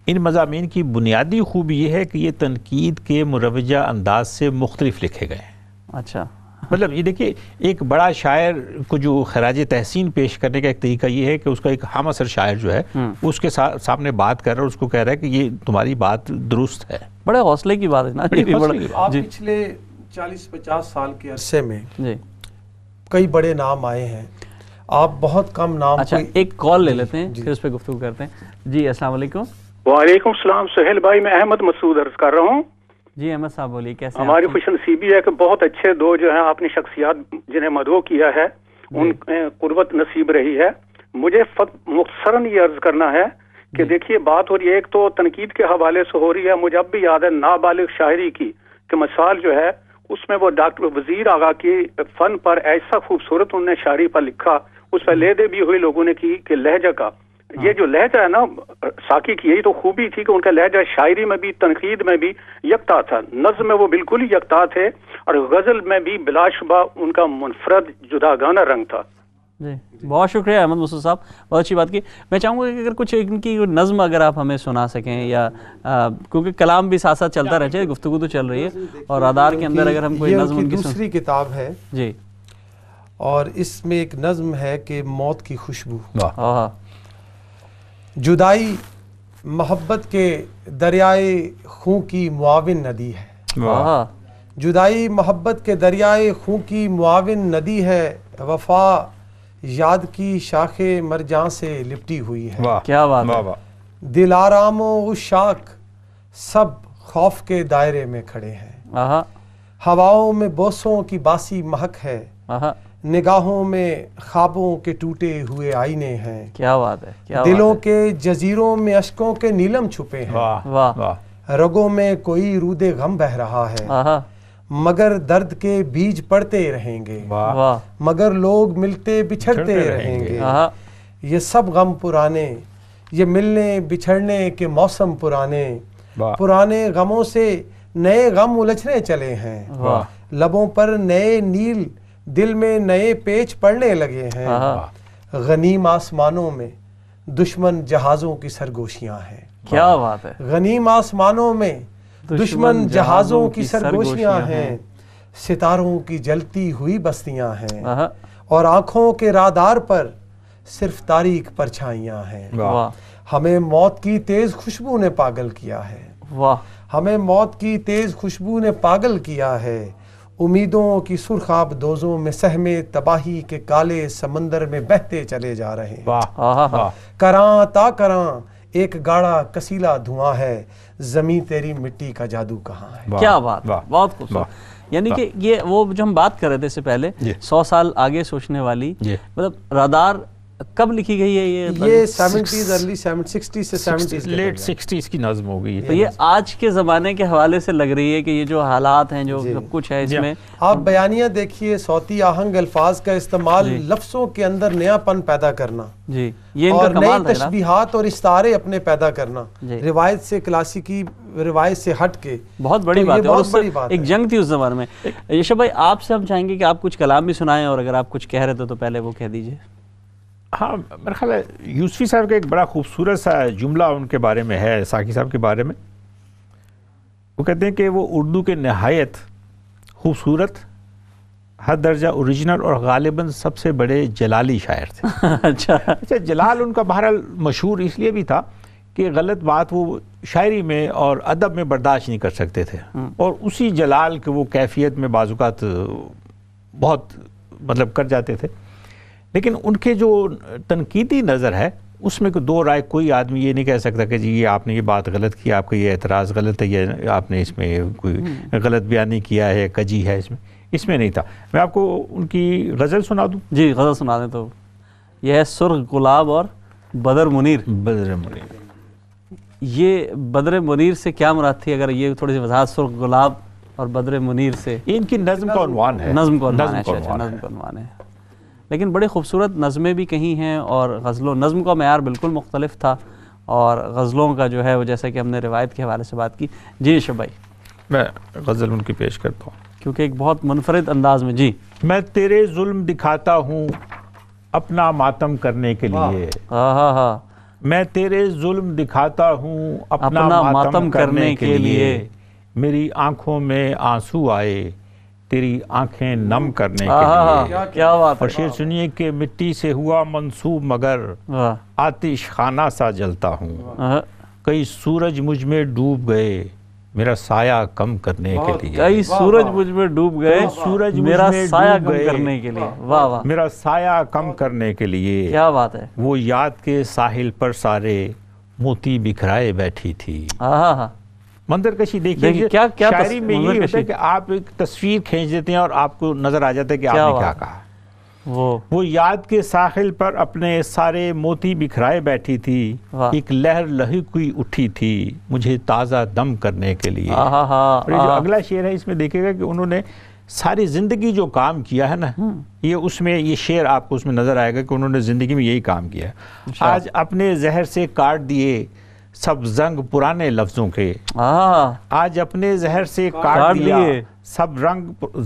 ان مضامین کی بنیادی خوبی یہ ہے کہ یہ تنقید کے مروجہ انداز سے مختلف لکھے گئے ہیں۔
اچھا،
مطلب یہ دیکھیے، ایک بڑا شاعر کو جو خراج تحسین پیش کرنے کا ایک طریقہ یہ ہے کہ اس کا ایک ہم اثر شاعر جو ہے اس کے سامنے بات کر رہا ہے، اس کو کہہ رہا ہے کہ یہ تمہاری بات درست ہے۔
بڑے حوصلے کی بات ہے نا۔
آپ پچھلے 40-50 سال کے عرصے میں کئی بڑے نام آئے ہیں، آپ بہت کم نام۔
اچھا ایک کال لے لیتے ہیں پھر اس پہ گفتگو کرتے ہیں۔ جی السلام علیکم۔
وعلیکم السلام سہیل بھائی، میں احمد مسعود عرض کر رہا ہوں۔
جی احمد صاحب بولیے، کیسے؟
ہماری خوش نصیبی ہے کہ بہت اچھے دو جو ہیں آپ نے شخصیات جنہیں مدعو کیا ہے ان قربت نصیب رہی ہے۔ مجھے مختصراً یہ عرض کرنا ہے کہ دیکھیے بات ہو رہی ہے، ایک تو تنقید کے حوالے سے ہو رہی ہے، مجھے اب بھی یاد ہے نابالغ شاعری کی کہ مثال جو ہے اس میں وہ ڈاکٹر وزیر آغا کی فن پر ایسا خوبصورت انہوں نے شاعری پر لکھا، اس پہ لیدے بھی ہوئی لوگوں نے کی کہ لہجہ کا یہ جو لہجہ ہے نا ساقی کی، یہی تو خوبی تھی کہ ان کا لہجہ شاعری میں بھی تنقید میں بھی یکتا تھا، نظم میں وہ بالکل ہی یکتا تھے، اور غزل میں بھی بلا شبہ ان کا منفرد جداگانہ رنگ تھا۔
جی بہت شکریہ احمد مسعود صاحب، بہت اچھی بات کی۔ میں چاہوں گا کہ اگر کچھ ان کی نظم اگر آپ ہمیں سنا سکیں، یا کیونکہ کلام بھی ساتھ ساتھ چلتا رہے، گفتگو تو چل رہی ہے، اور آدار کے اندر اگر ہم کوئی نظم ان کی
دوسری کتاب ہے
جی،
اور اس میں ایک نظم ہے کہ موت کی خوشبو۔ جدائی محبت کے دریائے خون کی معاون ندی ہے، جدائی محبت کے دریائے خون کی معاون ندی ہے، وفا یاد کی شاخ مرجان سے لپٹی ہوئی ہے.
کیا بات ہے.
دل آرام و عشاق سب خوف کے دائرے میں کھڑے ہیں. ہواؤں میں بوسوں کی باسی مہک ہے. نگاہوں میں خوابوں کے ٹوٹے ہوئے آئینے ہیں.
کیا بات ہے.
دلوں کے جزیروں میں اشکوں کے نیلم چھپے ہیں. رگوں میں کوئی رود غم بہ رہا ہے. مگر درد کے بیج پڑتے رہیں گے. مگر لوگ ملتے بچھڑتے رہیں گے. یہ سب غم پرانے، یہ ملنے بچھڑنے کے موسم پرانے. پرانے غموں سے نئے غم الجھنے چلے ہیں. لبوں پر نئے نیل، دل میں نئے پیچ پڑنے لگے ہیں. غنیم آسمانوں میں دشمن جہازوں کی سرگوشیاں ہیں.
کیا بات ہے.
غنیم آسمانوں میں دشمن جہازوں کی سرگوشیاں ہیں. ستاروں کی جلتی ہوئی بستیاں ہیں. اور آنکھوں کے رادار پر صرف تاریک پرچھائیاں ہیں. ہمیں موت کی تیز خوشبو نے پاگل کیا ہے. ہمیں موت کی تیز خوشبو نے پاگل کیا ہے. امیدوں کی سرخ آب دوزوں میں سہمے تباہی کے کالے سمندر میں بہتے چلے جا رہے ہیں. کراں تا کراں ایک گاڑا کسیلا دھواں ہے. زمین تیری مٹی کا جادو کہاں ہے.
کیا بات. بہت خوبصورت. یعنی کہ یہ وہ جو ہم بات کر رہے تھے اس سے پہلے 100 سال آگے سوچنے والی، مطلب رادار کب لکھی گئی ہے؟
یہ 70s ارلی 60s سے 70s
لیٹ 60s کی نظم ہو گئی.
تو یہ آج کے زمانے کے حوالے سے لگ رہی ہے کہ یہ جو حالات ہیں، جو سب کچھ ہے اس میں.
آپ بیانیہ دیکھیے، صوتی آہنگ الفاظ کا استعمال، لفظوں کے اندر نیا پن پیدا کرنا،
یہ
اور نئی تشبیہات اور استعارے اپنے پیدا کرنا، روایت سے، کلاسیکی روایت سے ہٹ کے.
بہت بڑی بات ہے. اور ایک جنگ تھی اس زمانے میں. یشب بھائی، آپ سے ہم چاہیں گے کہ آپ کچھ کلام بھی سنائیں، اور اگر آپ کچھ کہہ رہے تھے تو پہلے وہ کہہ دیجئے.
ہاں، میرا خیال ہے یوسفی صاحب کا ایک بڑا خوبصورت سا جملہ ان کے بارے میں ہے، ساقی صاحب کے بارے میں. وہ کہتے ہیں کہ وہ اردو کے نہایت خوبصورت، ہر درجہ اوریجنل اور غالباً سب سے بڑے جلالی شاعر تھے. اچھا، جلال ان کا بہرحال مشہور اس لیے بھی تھا کہ غلط بات وہ شاعری میں اور ادب میں برداشت نہیں کر سکتے تھے، اور اسی جلال کے وہ کیفیت میں بعض اوقات بہت مطلب کر جاتے تھے. لیکن ان کے جو تنقیدی نظر ہے اس میں دو رائے کوئی آدمی یہ نہیں کہہ سکتا کہ جی یہ آپ نے یہ بات غلط کی، آپ کا یہ اعتراض غلط ہے، یہ آپ نے اس میں کوئی غلط بیانی کیا ہے، کجی ہے، اس میں نہیں تھا. میں آپ کو ان کی غزل سنا دوں؟
جی غزل سنا دیں. تو یہ ہے سرخ گلاب اور بدر منیر.
بدر منیر،
یہ بدر منیر سے کیا مراد تھی؟ اگر یہ تھوڑی سی وضاحت. سرخ گلاب اور بدر منیر سے
ان کی نظم کا عنوان ہے.
نظم کا عنوان ہے. لیکن بڑی خوبصورت نظمیں بھی کہیں ہیں، اور غزلوں نظم کا معیار بالکل مختلف تھا، اور غزلوں کا جو ہے وہ جیسا کہ ہم نے روایت کے حوالے سے بات کی. جی شب بھائی،
میں غزل ان کی پیش کرتا ہوں
کیونکہ ایک بہت منفرد انداز میں. جی.
میں تیرے ظلم دکھاتا ہوں اپنا ماتم کرنے کے لیے. میں تیرے ظلم دکھاتا ہوں اپنا ماتم کرنے کے لیے. میری آنکھوں میں آنسو آئے تیری آنکھیں نم کرنے کے لیے.
کیا بات.
اور شعر سنیے کہ مٹی سے ہوا منسوب مگر آتش خانہ سا جلتا ہوں. کئی سورج مجھ میں ڈوب گئے میرا سایہ کم کرنے کے لیے.
کئی سورج مجھ میں ڈوب گئے میرا سایہ کم کرنے کے لیے. واہ واہ.
میرا سایہ کم کرنے کے لیے.
کیا بات ہے.
وہ یاد کے ساحل پر سارے موتی بکھرائے بیٹھی تھی. منظر کشی دیکھیے. شاعری میں یہ ہوتا ہے کہ آپ ایک تصویر کھینچ دیتے ہیں اور آپ کو نظر آ جاتا ہے کہ آپ نے کیا کہا. وہ یاد کے ساحل پر اپنے سارے موتی بکھرائے بیٹھی تھی. ایک لہر لہک ہوئی اٹھی تھی مجھے تازہ دم کرنے کے لیے. اور یہ جو اگلا شعر ہے اس میں دیکھے گا کہ انہوں نے ساری زندگی جو کام کیا ہے نا، یہ اس میں یہ شعر آپ کو اس میں نظر آئے گا کہ انہوں نے زندگی میں یہی کام کیا ہے. آج اپنے زہر سے کاٹ دیے سب زنگ پرانے لفظوں کے. آج اپنے زہر سے کاٹ دیا سب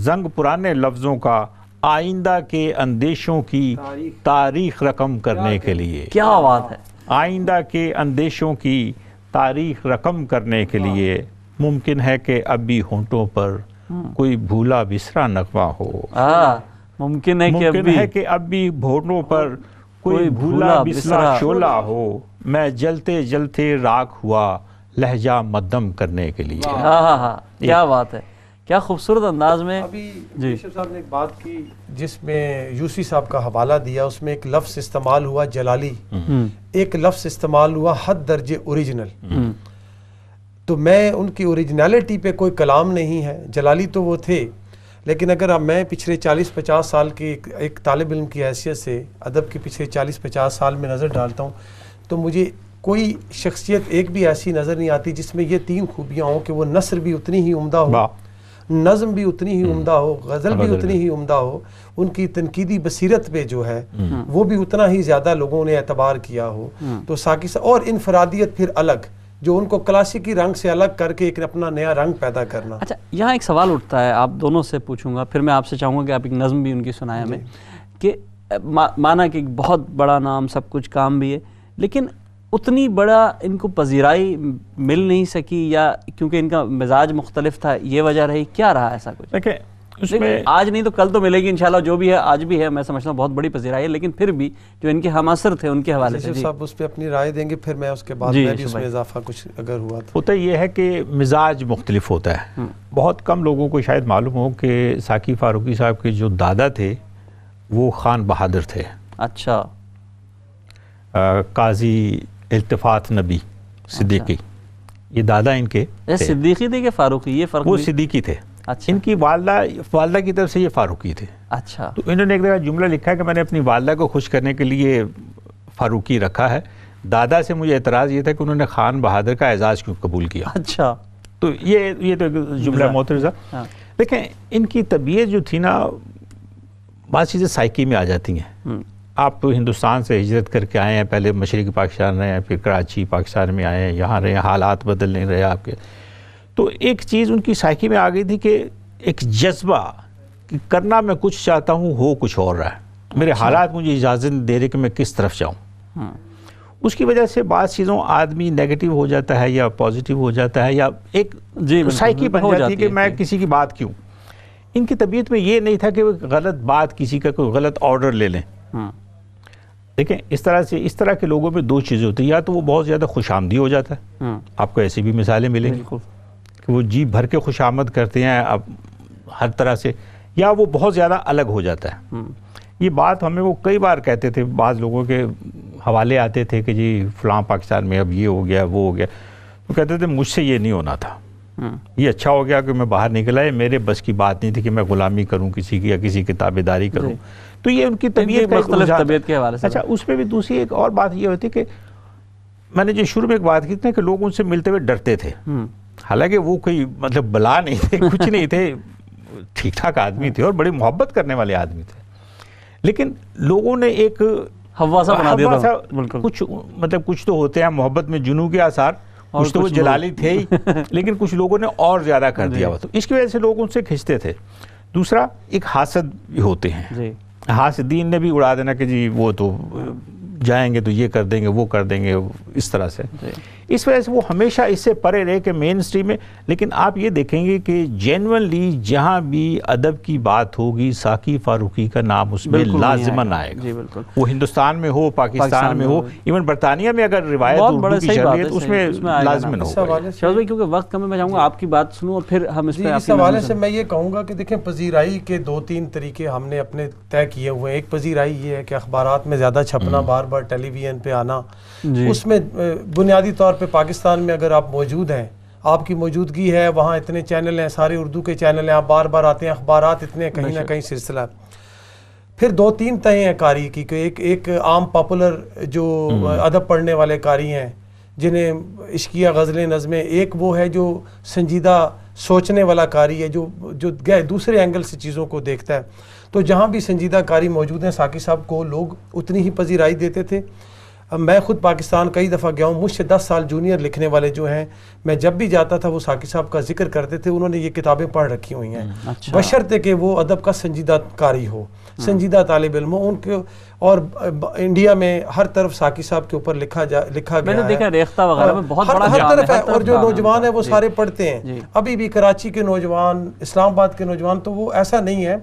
زنگ پرانے لفظوں کا. آئندہ کے اندیشوں کی تاریخ رقم کرنے کے لیے.
کیا بات ہے.
آئندہ کے اندیشوں کی تاریخ رقم کرنے کے لیے. ممکن ہے کہ اب بھی ہونٹوں پر کوئی بھولا بسرا نغمہ ہو.
ممکن ہے کہ
اب بھی ہونٹوں پر کوئی بھولا بسرا شعلہ ہو. میں جلتے جلتے راکھ ہوا لہجہ مدم کرنے کے لیے.
کیا بات ہے. کیا خوبصورت انداز میں.
ابھی یوسف صاحب نے ایک بات کی جس میں یوسی صاحب کا حوالہ دیا, اس میں ایک لفظ استعمال ہوا جلالی, ایک لفظ استعمال ہوا حد درجے اوریجنل. تو میں ان کی اوریجنلٹی پہ کوئی کلام نہیں ہے, جلالی تو وہ تھے, لیکن اگر میں پچھلے 40-50 سال کے ایک طالب علم کی حیثیت سے ادب کے پچھلے 40-50 سال میں نظر ڈالتا ہوں تو مجھے کوئی شخصیت ایک بھی ایسی نظر نہیں آتی جس میں یہ 3 خوبیاں ہوں کہ وہ نثر بھی اتنی ہی عمدہ ہو, نظم بھی اتنی ہی عمدہ ہو, غزل بھی اتنی ہی عمدہ ہو, ان کی تنقیدی بصیرت پہ جو ہے وہ بھی اتنا ہی زیادہ لوگوں نے اعتبار کیا ہو. تو ساقی صاحب اور انفرادیت پھر الگ, جو ان کو کلاسیکی رنگ سے الگ کر کے ایک اپنا نیا رنگ پیدا کرنا.
اچھا, یہاں ایک سوال اٹھتا ہے, آپ دونوں سے پوچھوں گا, پھر میں آپ سے چاہوں گا کہ آپ ایک نظم بھی ان کی سنائیں ہمیں, کہ مانا کہ ایک بہت بڑا نام, سب کچھ کام بھی ہے, لیکن اتنی بڑا ان کو پذیرائی مل نہیں سکی, یا کیونکہ ان کا مزاج مختلف تھا, یہ وجہ رہی, کیا رہا ایسا کچھ؟
دیکھیں اس میں
آج نہیں تو کل تو ملے گی انشاءاللہ, جو بھی ہے آج بھی ہے, میں سمجھتا ہوں بہت بڑی پذیرائی ہے, لیکن پھر بھی جو ان کے ہم اثر تھے ان کے حوالے سے
صاحب اس پہ اپنی رائے دیں گے, پھر میں اس کے بعد میں بھی اس میں اضافہ کچھ اگر ہوا تو.
ہوتا یہ ہے کہ مزاج مختلف ہوتا ہے. بہت کم لوگوں کو شاید معلوم ہو کہ ساقی فاروقی صاحب کے جو دادا تھے وہ خان بہادر تھے.
اچھا.
قاضی التفات نبی صدیقی, یہ دادا ان کے
صدیقی تھے کہ فاروقی؟ یہ فرق,
وہ صدیقی تھے. ان کی والدہ کی طرف سے یہ فاروقی تھے.
اچھا.
تو انہوں نے ایک جگہ جملہ لکھا ہے کہ میں نے اپنی والدہ کو خوش کرنے کے لیے فاروقی رکھا ہے, دادا سے مجھے اعتراض یہ تھا کہ انہوں نے خان بہادر کا اعزاز کیوں قبول کیا.
اچھا.
تو یہ تو جملہ معترضہ. دیکھیں ان کی طبیعت جو تھی نا, بعض چیزیں سائیکی میں آ جاتی ہیں. آپ ہندوستان سے ہجرت کر کے آئے ہیں, پہلے مشرقی پاکستان رہے ہیں, پھر کراچی پاکستان میں آئے ہیں, یہاں رہے ہیں, حالات بدل نہیں رہے آپ کے. تو ایک چیز ان کی سائیکی میں آ گئی تھی کہ ایک جذبہ کہ کرنا میں کچھ چاہتا ہوں, ہو کچھ اور رہا ہے, میرے حالات مجھے اجازت دے رہے کہ میں کس طرف جاؤں. اس کی وجہ سے بعض چیزوں آدمی نیگیٹو ہو جاتا ہے یا پازیٹیو ہو جاتا ہے, یا ایک سائیکی بن جاتی ہے کہ میں کسی کی بات کیوں. ان کی طبیعت میں یہ نہیں تھا کہ وہ غلط بات, کسی کا کوئی غلط آرڈر لے لیں. دیکھیں اس طرح کے لوگوں میں 2 چیزیں ہوتی ہیں, یا تو وہ بہت زیادہ خوش آمدی ہو جاتا ہے, آپ کو ایسی بھی مثالیں ملیں گی کہ وہ جی بھر کے خوش آمد کرتے ہیں اب ہر طرح سے, یا وہ بہت زیادہ الگ ہو جاتا ہے. یہ بات ہمیں وہ کئی بار کہتے تھے, بعض لوگوں کے حوالے آتے تھے کہ جی فلاں پاکستان میں اب یہ ہو گیا وہ ہو گیا, تو کہتے تھے مجھ سے یہ نہیں ہونا تھا, یہ اچھا ہو گیا کہ میں باہر نکلا ہے, میرے بس کی بات نہیں تھی کہ میں غلامی کروں کسی کی یا کسی کی تابعداری کروں. تو یہ ان کی طبیعت
مختلف طبیعت کے حوالے سے.
اچھا, اس میں بھی دوسری ایک اور بات یہ ہوتی کہ میں نے جو شروع میں ایک بات کی تھی کہ لوگ ان سے ملتے ہوئے ڈرتے تھے, حالانکہ وہ کوئی مطلب بلا نہیں تھے, کچھ نہیں تھے, ٹھیک ٹھاک آدمی تھے اور بڑی محبت کرنے والے آدمی تھے, لیکن لوگوں نے ایک
حواسہ بنا دیا تھا.
کچھ مطلب کچھ تو ہوتے ہیں محبت میں جنوں کے آثار, کچھ تو وہ جلالی تھے ہی, لیکن کچھ لوگوں نے اور زیادہ کر دیا ہوا, تو اس کی وجہ سے لوگ ان سے کھنچتے تھے. دوسرا ایک حاسد بھی ہوتے ہیں, حاسدین نے بھی اڑا دینا کہ جی وہ تو جائیں گے تو یہ کر دیں گے وہ کر دیں گے, اس طرح سے. اس وجہ سے وہ ہمیشہ اس سے پرے رہے کہ مین سٹریم میں. لیکن آپ یہ دیکھیں گے کہ جینونلی جہاں بھی ادب کی بات ہوگی ساقی فاروقی کا نام اس میں لازماً آئے گا, وہ ہندوستان میں ہو, پاکستان میں ہو, ایون برطانیہ میں اگر روایت اردو کی چل رہی ہے تو اس میں لازماً ہوگا.
شہباز بھائی کیونکہ وقت کم ہے, میں چاہوں گا آپ کی بات سنوں اور پھر ہم اس پہ
اس حوالے سے میں یہ کہوں گا کہ دیکھیں پذیرائی کے 2-3 طریقے ہم نے اپنے طے کیے ہوئے ہیں. ایک پذیرائی یہ ہے کہ اخبارات میں زیادہ چھپنا, بار بار ٹیلی ویژن پہ آنا, اس میں بنیادی طور پہ پاکستان میں اگر آپ موجود ہیں, آپ کی موجودگی ہے, وہاں اتنے چینل ہیں, سارے اردو کے چینل ہیں, آپ بار بار آتے ہیں, اخبارات اتنے کہیں نہ کہیں سلسلہ. پھر 2-3 تہیں ہیں قاری کی, کہ ایک عام پاپولر جو ادب پڑھنے والے قاری ہیں جنہیں عشقیہ غزلیں نظمیں, ایک وہ ہے جو سنجیدہ سوچنے والا قاری ہے جو دوسرے اینگل سے چیزوں کو دیکھتا ہے. تو جہاں بھی سنجیدہ قاری موجود ہیں, ساقی صاحب کو لوگ اتنی ہی پذیرائی دیتے تھے. میں خود پاکستان کئی دفعہ گیا ہوں, مجھ سے 10 سال جونیئر لکھنے والے جو ہیں, میں جب بھی جاتا تھا وہ ساقی صاحب کا ذکر کرتے تھے, انہوں نے یہ کتابیں پڑھ رکھی ہوئی ہیں, بشرطے کہ وہ ادب کا سنجیدہ قاری ہو, سنجیدہ طالب علم ہو. ان کے اور انڈیا میں ہر طرف ساقی صاحب کے اوپر لکھا گیا ہے,
میں نے دیکھا ریختہ وغیرہ میں بہت بڑا
ہر طرف ہے, اور جو نوجوان ہیں وہ سارے پڑھتے ہیں. ابھی بھی کراچی کے نوجوان, اسلام آباد کے نوجوان, تو وہ ایسا نہیں ہے.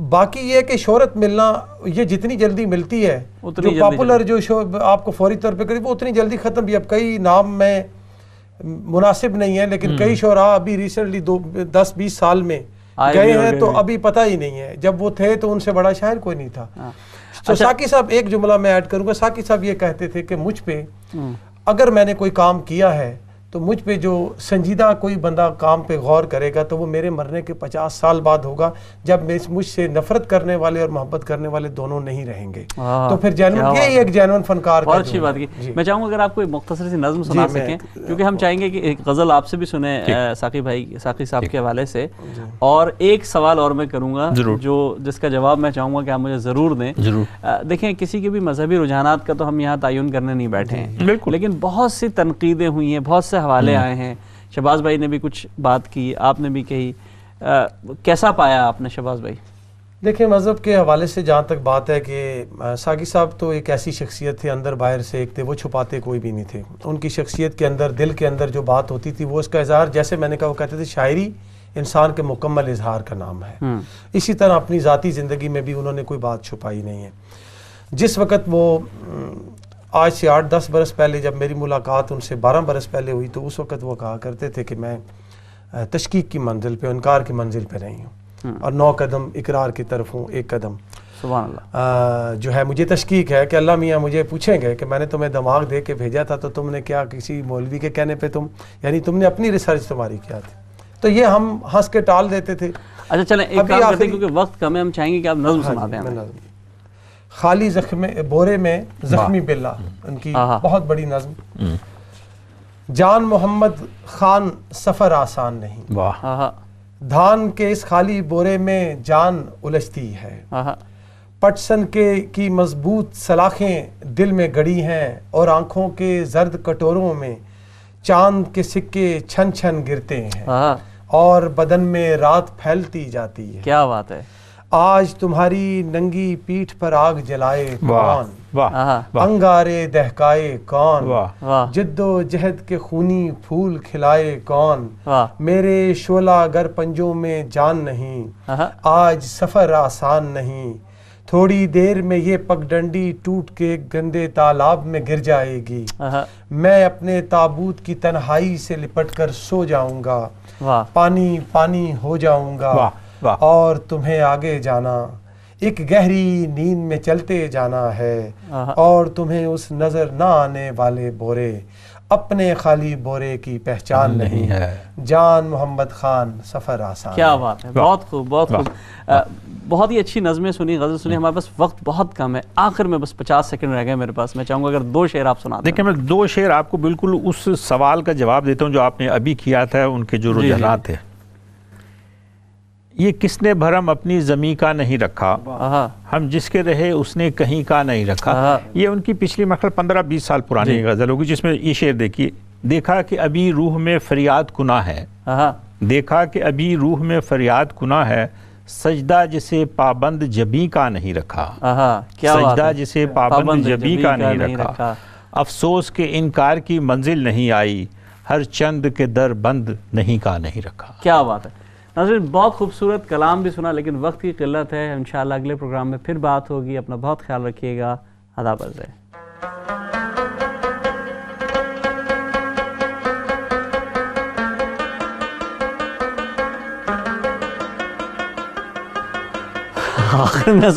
باقی یہ کہ شہرت ملنا یہ جتنی جلدی ملتی ہے, جو پاپولر جو آپ کو فوری طور پہ کرے وہ اتنی جلدی ختم بھی. اب کئی نام میں مناسب نہیں ہے، لیکن کئی شعراء ابھی ریسنٹلی 10-20 سال میں گئے ہیں تو ابھی پتہ ہی نہیں ہے، جب وہ تھے تو ان سے بڑا شاعر کوئی نہیں تھا. تو ساقی صاحب ایک جملہ میں ایڈ کروں گا. ساقی صاحب یہ کہتے تھے کہ مجھ پہ اگر میں نے کوئی کام کیا ہے تو مجھ پہ جو سنجیدہ کوئی بندہ کام پہ غور کرے گا تو وہ میرے مرنے کے 50 سال بعد ہوگا، جب مجھ سے نفرت کرنے والے اور محبت کرنے والے دونوں نہیں رہیں گے. تو پھر جینون یہی ایک جینون فنکار کا
بہت اچھی بات کی. میں چاہوں گا اگر آپ کوئی مختصر سی نظم سنا سکیں، کیونکہ ہم چاہیں گے کہ ایک غزل آپ سے بھی سنیں ساقی صاحب کے حوالے سے، اور ایک سوال اور میں کروں گا جس کا جواب میں چاہوں گا کہ آپ مجھے ضرور دیں. دیکھیں کسی کے بھی مذہبی رجحانات کا تو ہم یہاں تعین کرنے نہیں بیٹھے ہیں، لیکن بہت سی تنقیدیں ہوئی ہیں، بہت سے حوالے آئے ہیں. شہباز بھائی نے بھی کچھ بات کی، آپ نے بھی کہی، کیسا پایا آپ نے شہباز بھائی؟
دیکھیں مذہب کے حوالے سے جہاں تک بات ہے کہ ساقی صاحب تو ایک ایسی شخصیت تھے، اندر باہر سے ایک تھے، وہ چھپاتے کوئی بھی نہیں تھے. ان کی شخصیت کے اندر، دل کے اندر جو بات ہوتی تھی وہ اس کا اظہار، جیسے میں نے کہا، وہ کہتے تھے شاعری انسان کے مکمل اظہار کا نام ہے. اسی طرح اپنی ذاتی زندگی میں بھی انہوں نے کوئی بات چھپائی نہیں ہے. جس وقت وہ آج سے 8-10 برس پہلے جب میری ملاقات ان سے 12 برس پہلے ہوئی تو اس وقت وہ کہا کرتے تھے کہ میں تشکیک کی منزل پہ، انکار کی منزل پہ نہیں ہوں، اور 9 قدم اقرار کی طرف ہوں، 1 قدم
سبحان اللہ
جو ہے مجھے تشکیک ہے کہ اللہ میاں مجھے پوچھیں گے کہ میں نے تمہیں دماغ دے کے بھیجا تھا تو تم نے کیا کسی مولوی کے کہنے پہ یعنی تم نے اپنی ریسرچ تمہاری کیا تھی. تو یہ ہم ہنس کے ٹال دیتے تھے.
اچھا چلیں ایک کام کرتے ہیں کیونکہ وقت کم ہے، ہم چاہیں گے کہ آپ نظم سنا دیں.
خالی بورے میں زخمی بلا، ان کی بہت بڑی نظم. جان محمد خان سفر آسان نہیں، دھان کے اس خالی بورے میں جان الجھتی ہے. پٹسن کی مضبوط سلاخیں دل میں گڑی ہیں، اور آنکھوں کے زرد کٹوروں میں چاند کے سکے چھن چھن گرتے ہیں، اور بدن میں رات پھیلتی جاتی ہے.
کیا بات ہے.
آج تمہاری ننگی پیٹھ پر آگ جلائے کون، انگارے دہکائے کون، جد و جہد کے خونی پھول کھلائے کون. میرے شعلہ گر پنجوں میں جان نہیں، آج سفر آسان نہیں. تھوڑی دیر میں یہ پگڈنڈی ٹوٹ کے گندے تالاب میں گر جائے گی. میں اپنے تابوت کی تنہائی سے لپٹ کر سو جاؤں گا، پانی پانی ہو جاؤں گا، اور تمہیں آگے جانا ایک گہری نیند میں چلتے جانا ہے، اور تمہیں اس نظر نہ آنے والے بورے اپنے خالی بورے کی پہچان نہیں ہے. جان محمد خان سفر آسان.
کیا بات ہے. بہت خوب بہت خوب. بہت ہی اچھی نظمیں سنی، غزل سنی. ہمارے پاس وقت بہت کم ہے، آخر میں بس 50 سیکنڈ رہ گئے میرے پاس. میں چاہوں گا اگر 2 شعر آپ سنا دیں.
دیکھیں میں 2 شعر آپ کو بالکل اس سوال کا جواب دیتا ہوں جو آپ نے ابھی کیا تھا، ان کے جو رجحانات تھے. یہ کس نے بھرم اپنی زمیں کا نہیں رکھا، ہم جس کے رہے اس نے کہیں کا نہیں رکھا. یہ ان کی پچھلی مخل 15-20 سال پرانی غزل ہوگی، جس میں یہ شعر دیکھیے. دیکھا کہ ابھی روح میں فریاد کنا ہے، دیکھا کہ ابھی روح میں فریاد کنا ہے، سجدہ جسے پابند جبیں کا نہیں رکھا، سجدہ جسے پابند جبیں کا نہیں رکھا. افسوس کے انکار کی منزل نہیں آئی، ہر چند کے در بند نہیں کا نہیں رکھا.
کیا بات ہے. ناظرین بہت خوبصورت کلام بھی سنا، لیکن وقت کی قلت ہے. انشاءاللہ اگلے پروگرام میں پھر بات ہوگی. اپنا بہت خیال رکھیے گا. آداب عرض ہے. آخر میں